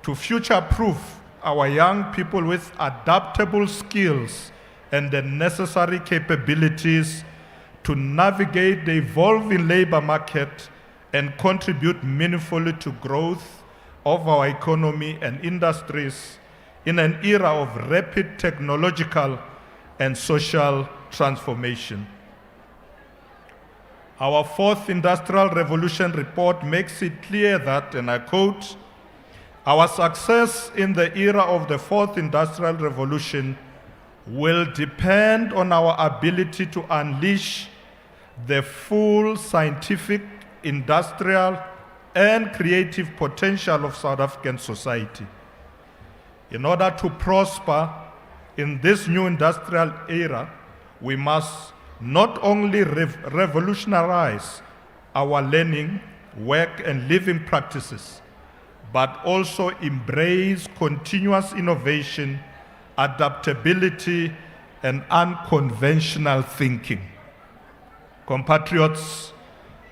to future-proof our young people with adaptable skills and the necessary capabilities to navigate the evolving labor market and contribute meaningfully to growth of our economy and industries in an era of rapid technological and social transformation. Our fourth industrial revolution report makes it clear that, and I quote, our success in the era of the fourth industrial revolution will depend on our ability to unleash the full scientific, industrial, and creative potential of South African society. In order to prosper in this new industrial era, we must not only revolutionize our learning, work, and living practices, but also embrace continuous innovation, adaptability, and unconventional thinking. Compatriots,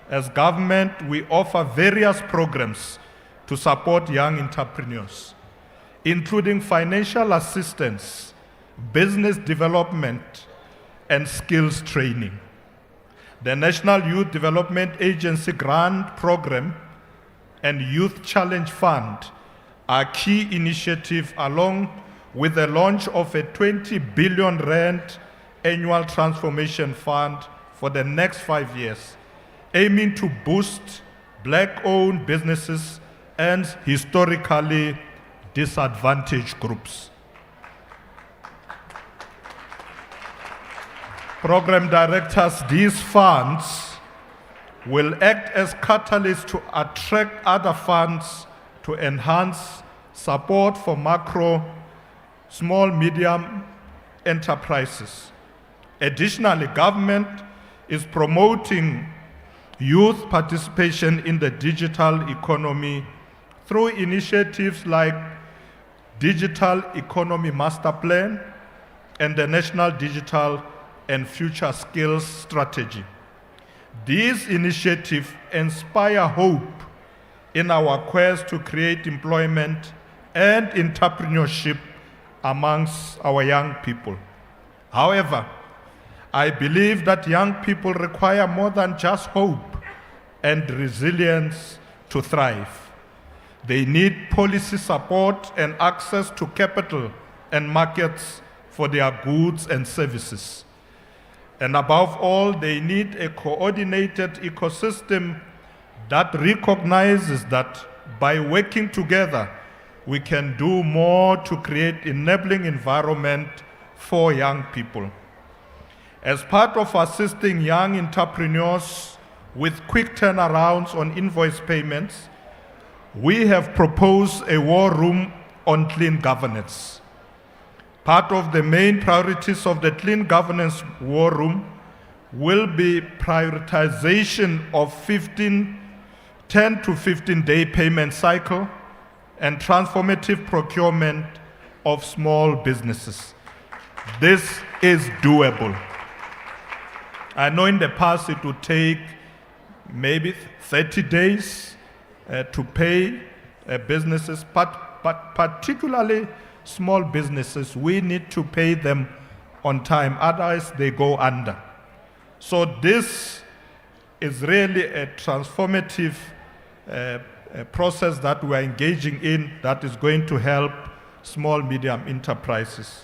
as government, we offer various programs to support young entrepreneurs, including financial assistance, business development, and skills training. The National Youth Development Agency Grant Program and Youth Challenge Fund are key initiatives, along with the launch of a 20 billion rand annual transformation fund for the next 5 years, aiming to boost Black-owned businesses and historically disadvantaged groups. Program directors, these funds will act as catalysts to attract other funds to enhance support for macro, small, medium enterprises. Additionally, government is promoting youth participation in the digital economy through initiatives like Digital Economy Master Plan and the National Digital and Future Skills Strategy. These initiatives inspire hope in our quest to create employment and entrepreneurship amongst our young people. However, I believe that young people require more than just hope and resilience to thrive. They need policy support and access to capital and markets for their goods and services. And above all, they need a coordinated ecosystem that recognizes that by working together, we can do more to create enabling environment for young people. As part of assisting young entrepreneurs with quick turnarounds on invoice payments, we have proposed a war room on clean governance. Part of the main priorities of the Clean Governance War Room will be prioritization of 10 to 15-day payment cycle and transformative procurement of small businesses. This is doable. I know in the past it would take maybe 30 days to pay businesses, but particularly small businesses, we need to pay them on time, otherwise they go under. So this is really a transformative process that we're engaging in that is going to help small, medium enterprises.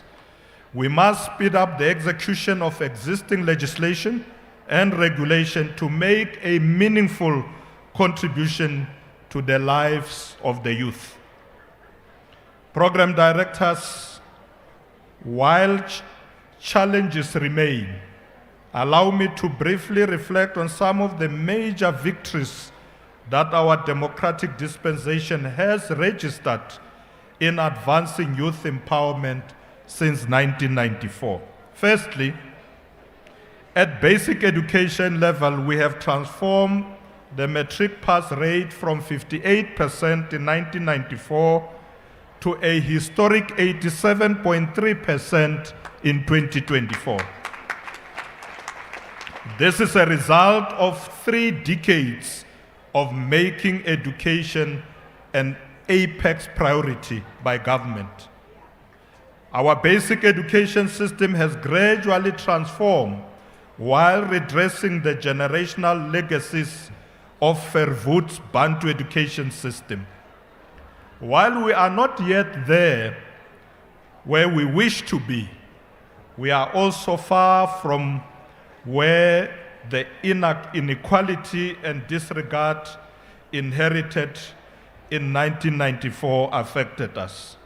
We must speed up the execution of existing legislation and regulation to make a meaningful contribution to the lives of the youth. Program directors, while challenges remain, allow me to briefly reflect on some of the major victories that our democratic dispensation has registered in advancing youth empowerment since 1994. Firstly, at basic education level, we have transformed the matric pass rate from 58% in 1994 to a historic 87.3% in 2024. This is a result of 3 decades of making education an apex priority by government. Our basic education system has gradually transformed while redressing the generational legacies of Verwoerd's Bantu education system. While we are not yet there where we wish to be, we are also far from where the inequality and disregard inherited in 1994 affected us.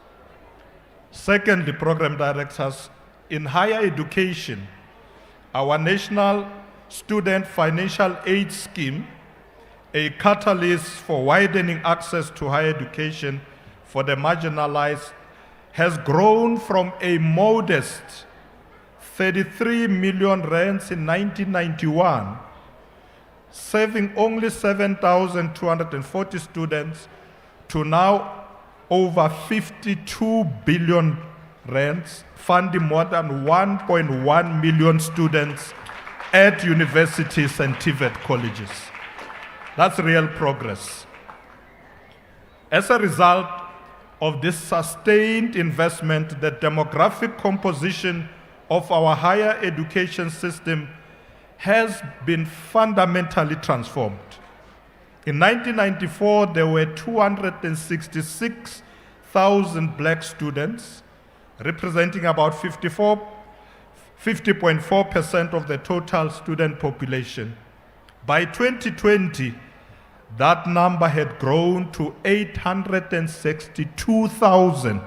Secondly, program directors, in higher education, our National Student Financial Aid Scheme, a catalyst for widening access to higher education for the marginalized, has grown from a modest 33 million rands in 1991, serving only 7,240 students, to now over 52 billion rands, funding more than 1.1 million students at universities and TVET colleges. That's real progress. As a result of this sustained investment, the demographic composition of our higher education system has been fundamentally transformed. In 1994, there were 266,000 black students, representing about 50.4% of the total student population. By 2020, that number had grown to 862,000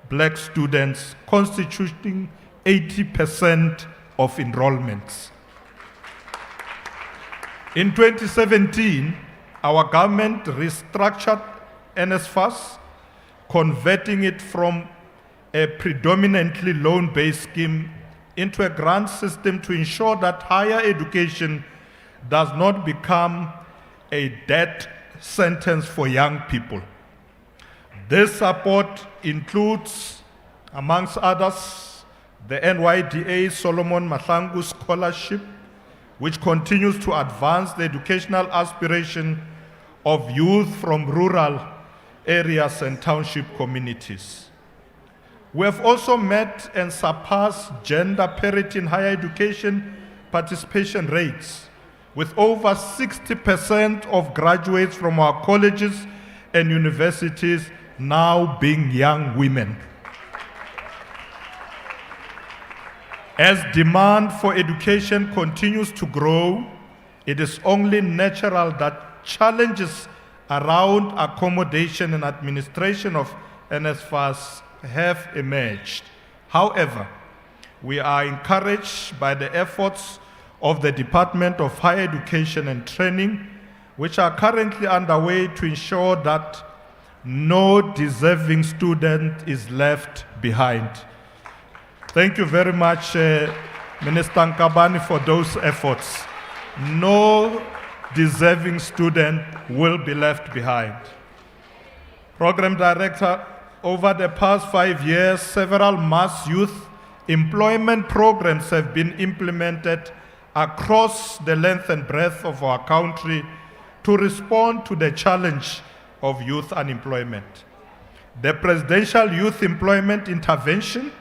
black students, constituting 80% of enrollments. In 2017, our government restructured NSFAS, converting it from a predominantly loan-based scheme into a grant system to ensure that higher education does not become a death sentence for young people. This support includes, amongst others, the NYDA Solomon Mahlangu Scholarship, which continues to advance the educational aspiration of youth from rural areas and township communities. We have also met and surpassed gender parity in higher education participation rates, with over 60% of graduates from our colleges and universities now being young women. As demand for education continues to grow, it is only natural that challenges around accommodation and administration of NSFAS have emerged. However, We are encouraged by the efforts of the Department of Higher Education and Training, which are currently underway to ensure that no deserving student is left behind. Thank you very much, Minister Nkabane, for those efforts. No deserving student will be left behind. Program Director, over the past 5 years, several mass youth employment programs have been implemented across the length and breadth of our country to respond to the challenge of youth unemployment. The Presidential Youth Employment Intervention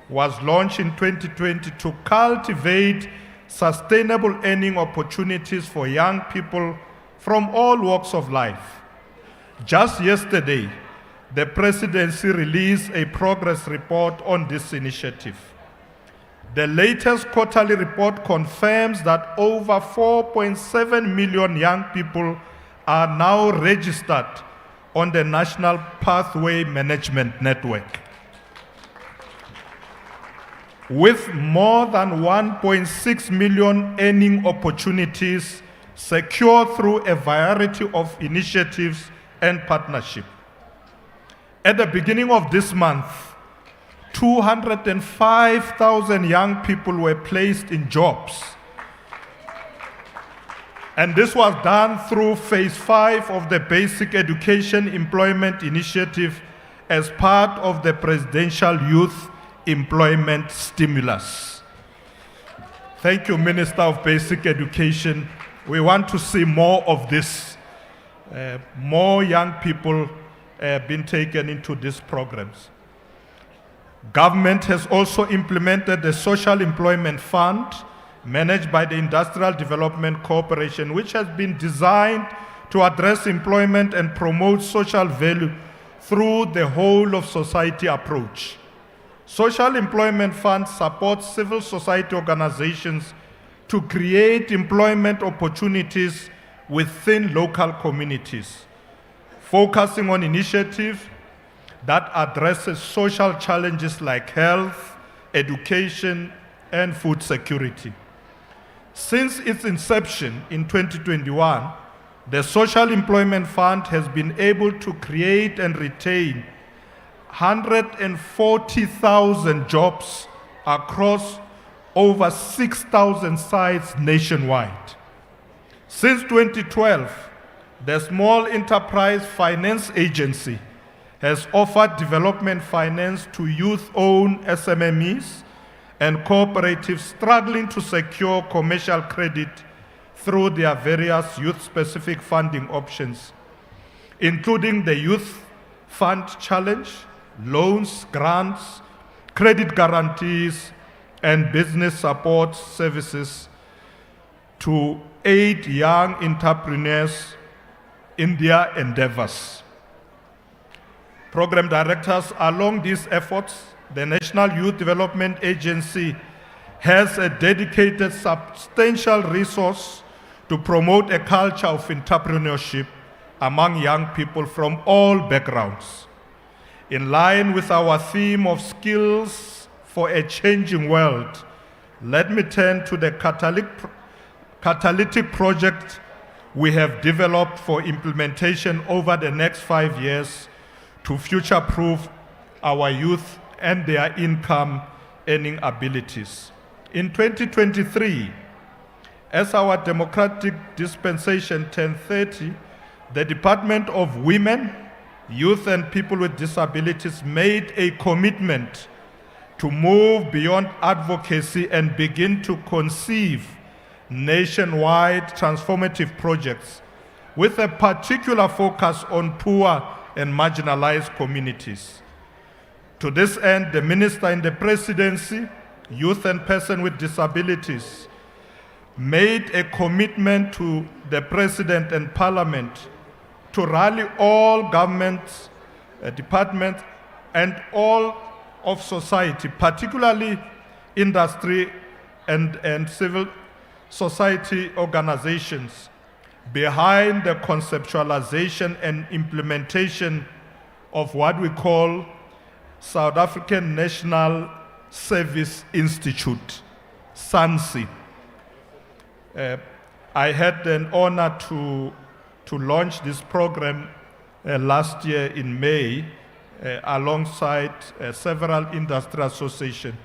was launched in 2020 to cultivate sustainable earning opportunities for young people from all walks of life. Just yesterday, the Presidency released a progress report on this initiative. The latest quarterly report confirms that over 4.7 million young people are now registered on the National Pathway Management Network, with more than 1.6 million earning opportunities secured through a variety of initiatives and partnerships. At the beginning of this month, 205,000 young people were placed in jobs. And this was done through phase 5 of the Basic Education Employment Initiative as part of the Presidential Youth Employment Stimulus. Thank you, Minister of Basic Education. We want to see more of this, more young people being taken into these programs. Government has also implemented the Social Employment Fund managed by the Industrial Development Corporation, which has been designed to address employment and promote social value through the whole of society approach. Social Employment Fund supports civil society organizations to create employment opportunities within local communities, focusing on initiatives that addresses social challenges like health, education, and food security. Since its inception in 2021, the Social Employment Fund has been able to create and retain 140,000 jobs across over 6,000 sites nationwide. Since 2012, the Small Enterprise Finance Agency has offered development finance to youth-owned SMMEs and cooperatives struggling to secure commercial credit through their various youth-specific funding options, including the Youth Fund Challenge, loans, grants, credit guarantees, and business support services to aid young entrepreneurs in their endeavors. Program directors, along these efforts, the National Youth Development Agency has a dedicated substantial resource to promote a culture of entrepreneurship among young people from all backgrounds. In line with our theme of skills for a changing world, let me turn to the catalytic project we have developed for implementation over the next 5 years to future-proof our youth and their income earning abilities. In 2023, as our democratic dispensation 1030, the Department of Women, Youth and People with Disabilities made a commitment to move beyond advocacy and begin to conceive nationwide transformative projects with a particular focus on poor and marginalized communities. To this end, the Minister in the Presidency, Youth and Persons with Disabilities, made a commitment to the President and Parliament to rally all governments, departments, and all of society, particularly industry and civil society organizations, behind the conceptualization and implementation of what we call South African National Service Institute, SANSI. I had an honor to launch this program last year in May alongside several industry associations.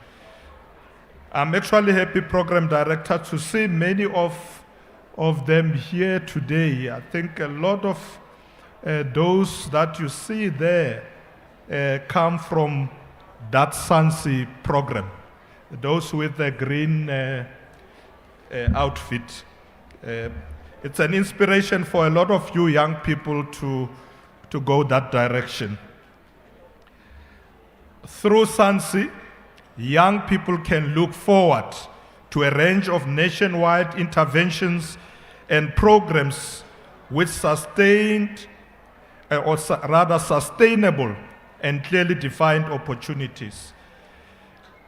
I'm actually happy, Program Director, to see many of them here today. I think a lot of those that you see there come from that SANSI program, those with the green outfit. It's an inspiration for a lot of you young people to go that direction. Through SANSI, young people can look forward to a range of nationwide interventions and programs with sustained, or rather sustainable and clearly defined opportunities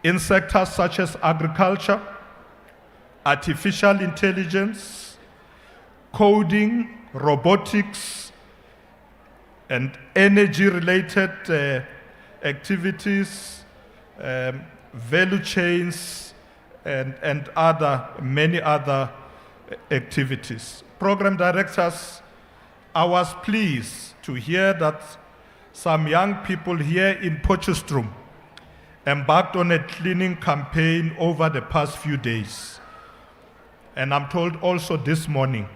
in sectors such as agriculture, artificial intelligence, coding, robotics, and energy-related activities, value chains, and many other activities. Program directors, I was pleased to hear that some young people here in Potchefstroom embarked on a cleaning campaign over the past few days. And I'm told also this morning,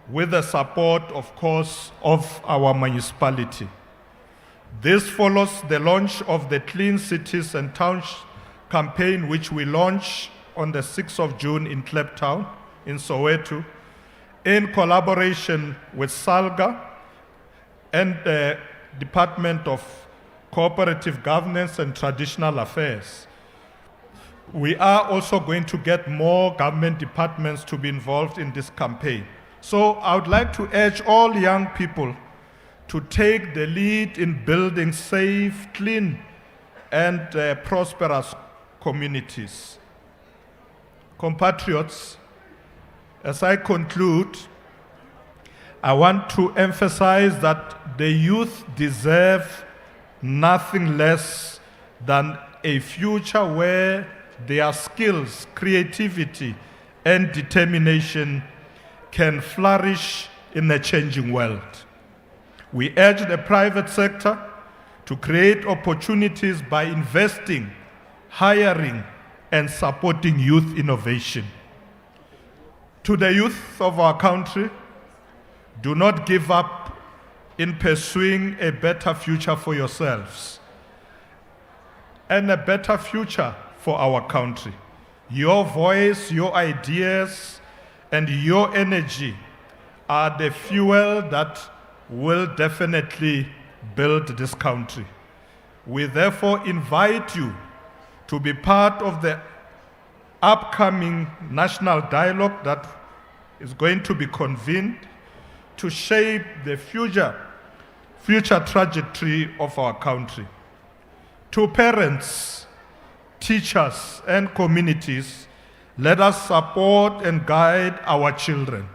with the support, of course, of our municipality. This follows the launch of the Clean Cities and Towns campaign, which we launched on the 6th of June in Kliptown, in Soweto, in collaboration with SALGA and the Department of Cooperative Governance and Traditional Affairs. We are also going to get more government departments to be involved in this campaign. So I would like to urge all young people to take the lead in building safe, clean, and prosperous communities. Compatriots, as I conclude, I want to emphasize that the youth deserve nothing less than a future where their skills, creativity, and determination can flourish in a changing world. We urge the private sector to create opportunities by investing, hiring, and supporting youth innovation. To the youth of our country, do not give up in pursuing a better future for yourselves and a better future for our country. Your voice, your ideas, and your energy are the fuel that will definitely build this country. We therefore invite you to be part of the upcoming national dialogue that is going to be convened to shape the future trajectory of our country. To parents, teachers, and communities, let us support and guide our children.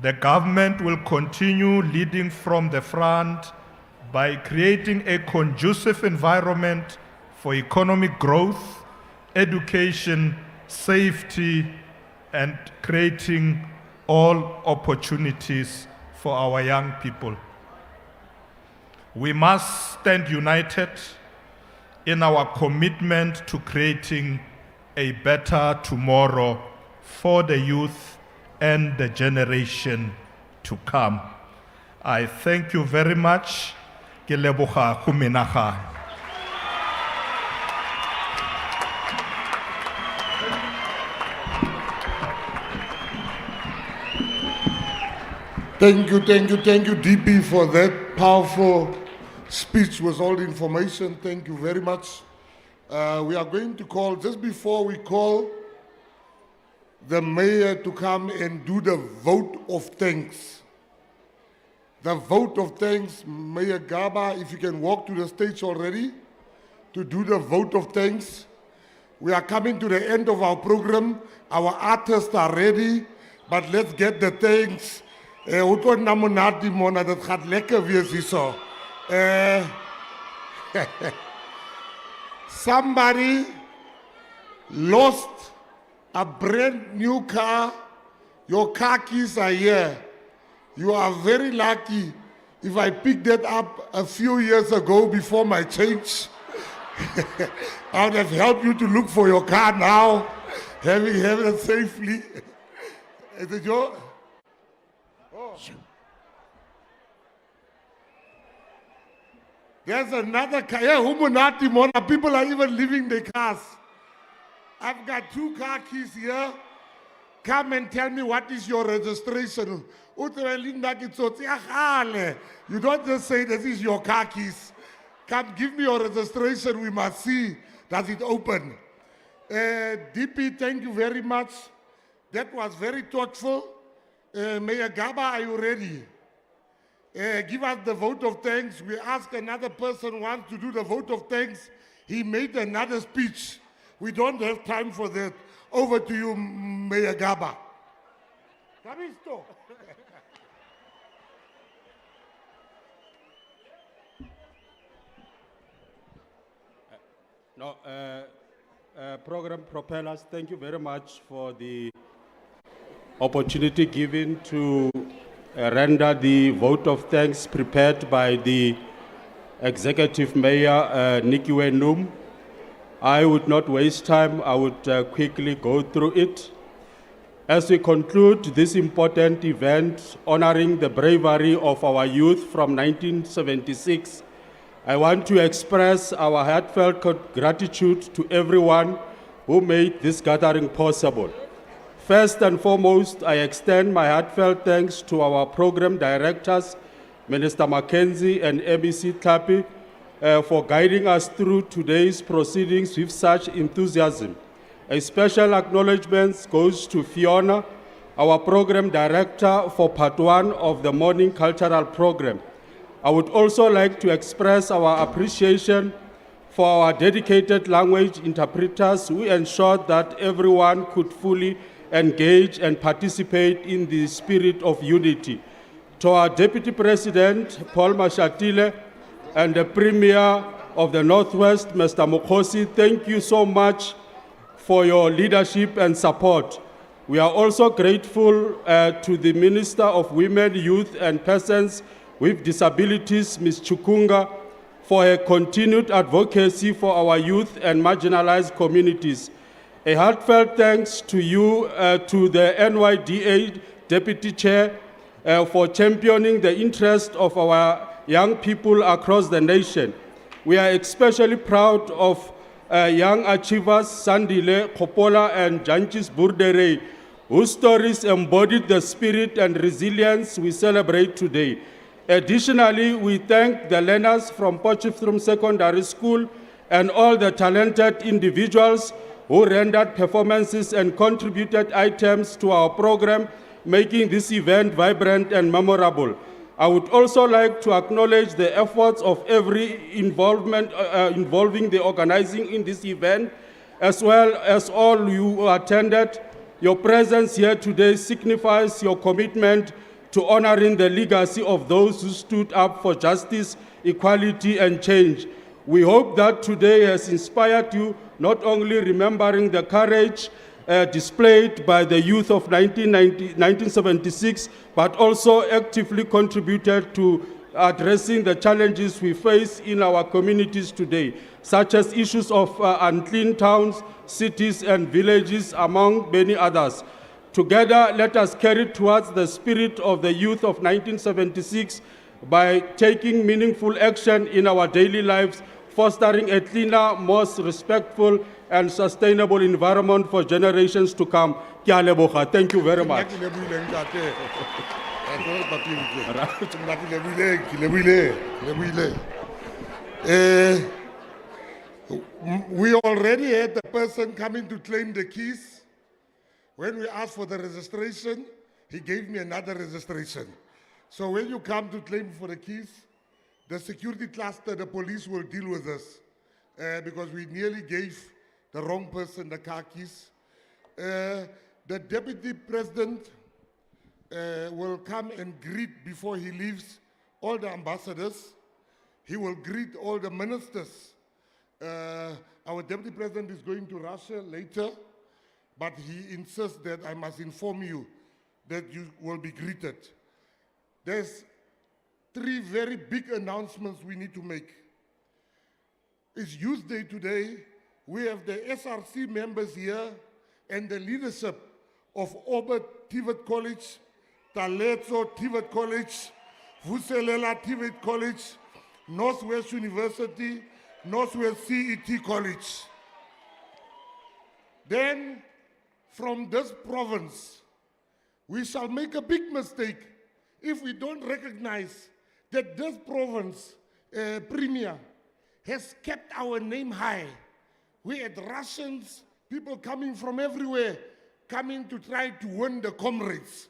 The government will continue leading from the front by creating a conducive environment for economic growth, education, safety, and creating all opportunities for our young people. We must stand united in our commitment to creating a better tomorrow for the youth and the generation to come. I thank you very much. Ke leboga go menagana. Thank you, DP, for that powerful speech with all the information. Thank you very much. We are going to call, just before we call the mayor to come and do the vote of thanks. The vote of thanks, Mayor Gaba, if you can walk to the stage already to do the vote of thanks. We are coming to the end of our program. Our artists are ready, but let's get the thanks. Hoe tot nou monarchie mona, dat gaat lekker wees hierso. somebody lost a brand new car, your car keys are here. You are very lucky. If I picked that up a few years ago before my change, I would have helped you to look for your car now, having it safely. Is it your? Oh. There's another car. Yeah, Humunati Mona. People are even leaving their cars. I've got 2 car keys here. Come and tell me what is your registration. You don't just say this is your car keys. Come give me your registration. We must see. Does it open? DP, thank you very much. That was very thoughtful. Mayor Gaba, are you ready? Give us the vote of thanks. We ask another person who wants to do the vote of thanks. He made another speech. We don't have time for that. Over to you, Mayor Gaba. Kamisto. No, program propellers, thank you very much for the opportunity given to render the vote of thanks prepared by the Executive Mayor, Nikiwe Num. I would not waste time. I would quickly go through it. As we conclude this important event honoring the bravery of our youth from 1976, I want to express our heartfelt gratitude to everyone who made this gathering possible. First and foremost, I extend my heartfelt thanks to our program directors, Minister Mackenzie and MEC Tlapi, for guiding us through today's proceedings with such enthusiasm. A special acknowledgement goes to Fiona, our program director for part 1 of the morning cultural program. I would also like to express our appreciation for our dedicated language interpreters who ensured that everyone could fully engage and participate in the spirit of unity. To our Deputy President, Paul Mashatile, and the Premier of the Northwest, Mr. Mukhosi, thank you so much for your leadership and support. We are also grateful to the Minister of Women, Youth and Persons with Disabilities, Ms. Chukunga, for her continued advocacy for our youth and marginalized communities. A heartfelt thanks to you, to the NYDA Deputy Chair, for championing the interest of our young people across the nation. We are especially proud of young achievers Sandile, Kopola, and Janchis Burdere, whose stories embodied the spirit and resilience we celebrate today. Additionally, we thank the learners from Potchefstroom Secondary School and all the talented individuals who rendered performances and contributed items to our program, making this event vibrant and memorable. I would also like to acknowledge the efforts of every involving the organizing in this event, as well as all you who attended. Your presence here today signifies your commitment to honoring the legacy of those who stood up for justice, equality, and change. We hope that today has inspired you, not only remembering the courage displayed by the youth of 1976, but also actively contributed to addressing the challenges we face in our communities today, such as issues of unclean towns, cities, and villages, among many others. Together, let us carry towards the spirit of the youth of 1976 by taking meaningful action in our daily lives, fostering a cleaner, more respectful, and sustainable environment for generations to come. Ke a leboga. Thank you very much. We already had the person coming to claim the keys. When we asked for the registration, he gave me another registration. So when you come to claim for the keys, the security cluster, the police will deal with us because we nearly gave the wrong person the car keys. The deputy president will come and greet before he leaves all the ambassadors. He will greet all the ministers Our deputy president is going to Russia later, but he insists that I must inform you that you will be greeted. There's 3 very big announcements we need to make. It's Youth Day today. We have the SRC members here and the leadership of Orbit TVET College, Taletso TVET College, Vuselela TVET College, Northwest University, Northwest CET College. Then, from this province, we shall make a big mistake if we don't recognize that this province, Premier, has kept our name high. We had Russians, people coming from everywhere, coming to try to win the comrades.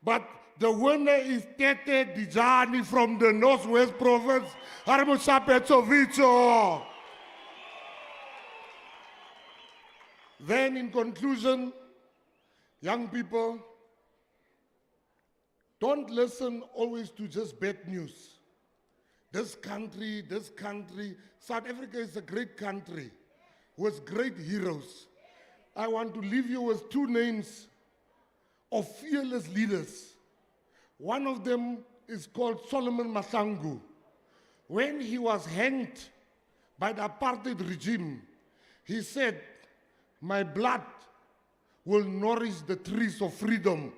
But the winner is Tete Dijani from the Northwest Province, Harmusapetsovicho. Then in conclusion, young people, don't listen always to just bad news. This country, South Africa is a great country with great heroes. I want to leave you with 2 names of fearless leaders. One of them is called Solomon Masangu. When he was hanged by the apartheid regime, he said, "My blood will nourish the trees of freedom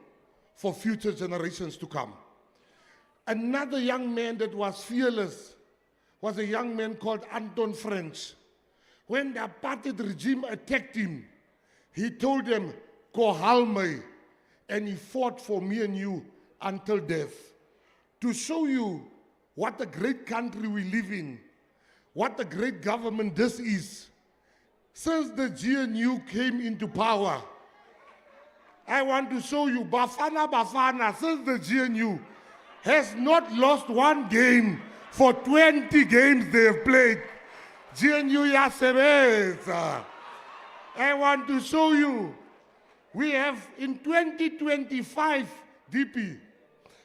for future generations to come." Another young man that was fearless was a young man called Anton French. When the apartheid regime attacked him, he told them, "Kohalme," and he fought for me and you until death. To show you what a great country we live in, what a great government this is. Since the GNU came into power, I want to show you Bafana, since the GNU, has not lost 1 game for 20 games they have played. GNU yasebenza. I want to show you, we have in 2025, DP,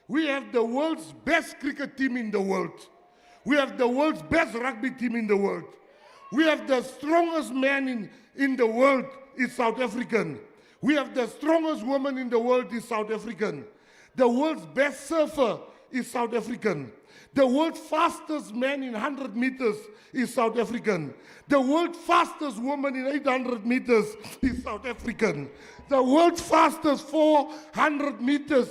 we have the world's best cricket team in the world. We have the world's best rugby team in the world. We have the strongest man in the world is South African. We have the strongest woman in the world is South African. The world's best surfer is South African. The world's fastest man in 100 meters is South African. The world's fastest woman in 800 meters is South African. The world's fastest 400 meter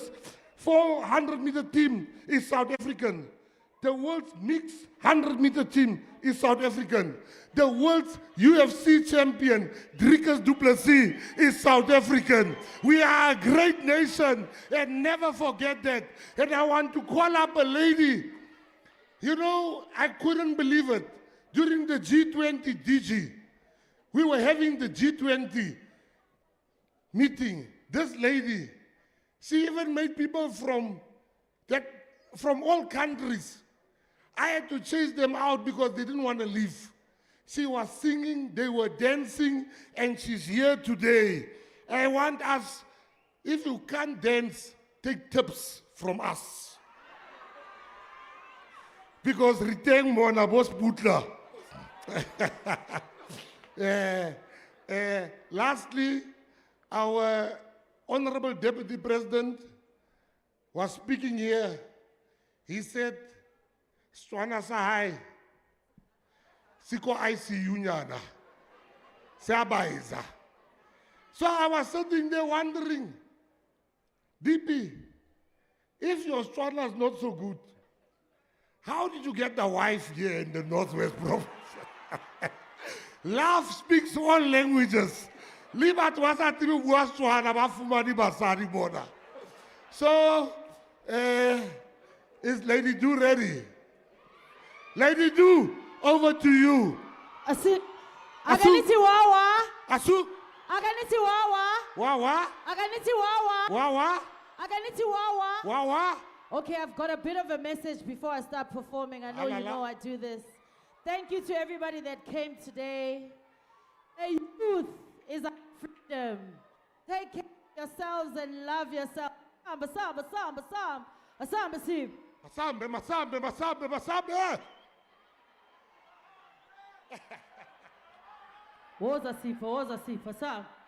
team is South African. The world's mixed 100-meter team is South African. The world's UFC champion, Dricus du Plessis, is South African. We are a great nation, and never forget that. And I want to call up a lady. You know, I couldn't believe it. During the G20 DG, we were having the G20 meeting. This lady, she even made people from all countries. I had to chase them out because they didn't want to leave. She was singing, they were dancing, and she's here today. I want us, if you can't dance, take tips from us. Because Riteng Mona Bos Putla. Lastly, our Honorable Deputy President was speaking here. He said, "Swana Sahai, Siko ICU nyana, Sabaiza." So I was sitting there wondering, DP, if your Swana is not so good, how did you get the wife here in the Northwest Province? Love speaks all languages. Libat was at the Swana, Bafumani Basari border. So, is Lady Do ready? Lady Do, over to you. Aganiti wawa. Asu. Aganiti wawa. Wawa. Aganiti wawa. Wawa. Aganiti wawa. Wawa. Okay, I've got a bit of a message before I start performing. I know you know I do this. Thank you to everybody that came today. The youth is our freedom. Take care of yourselves and love yourselves. Masambe. Woza Sifa, sa.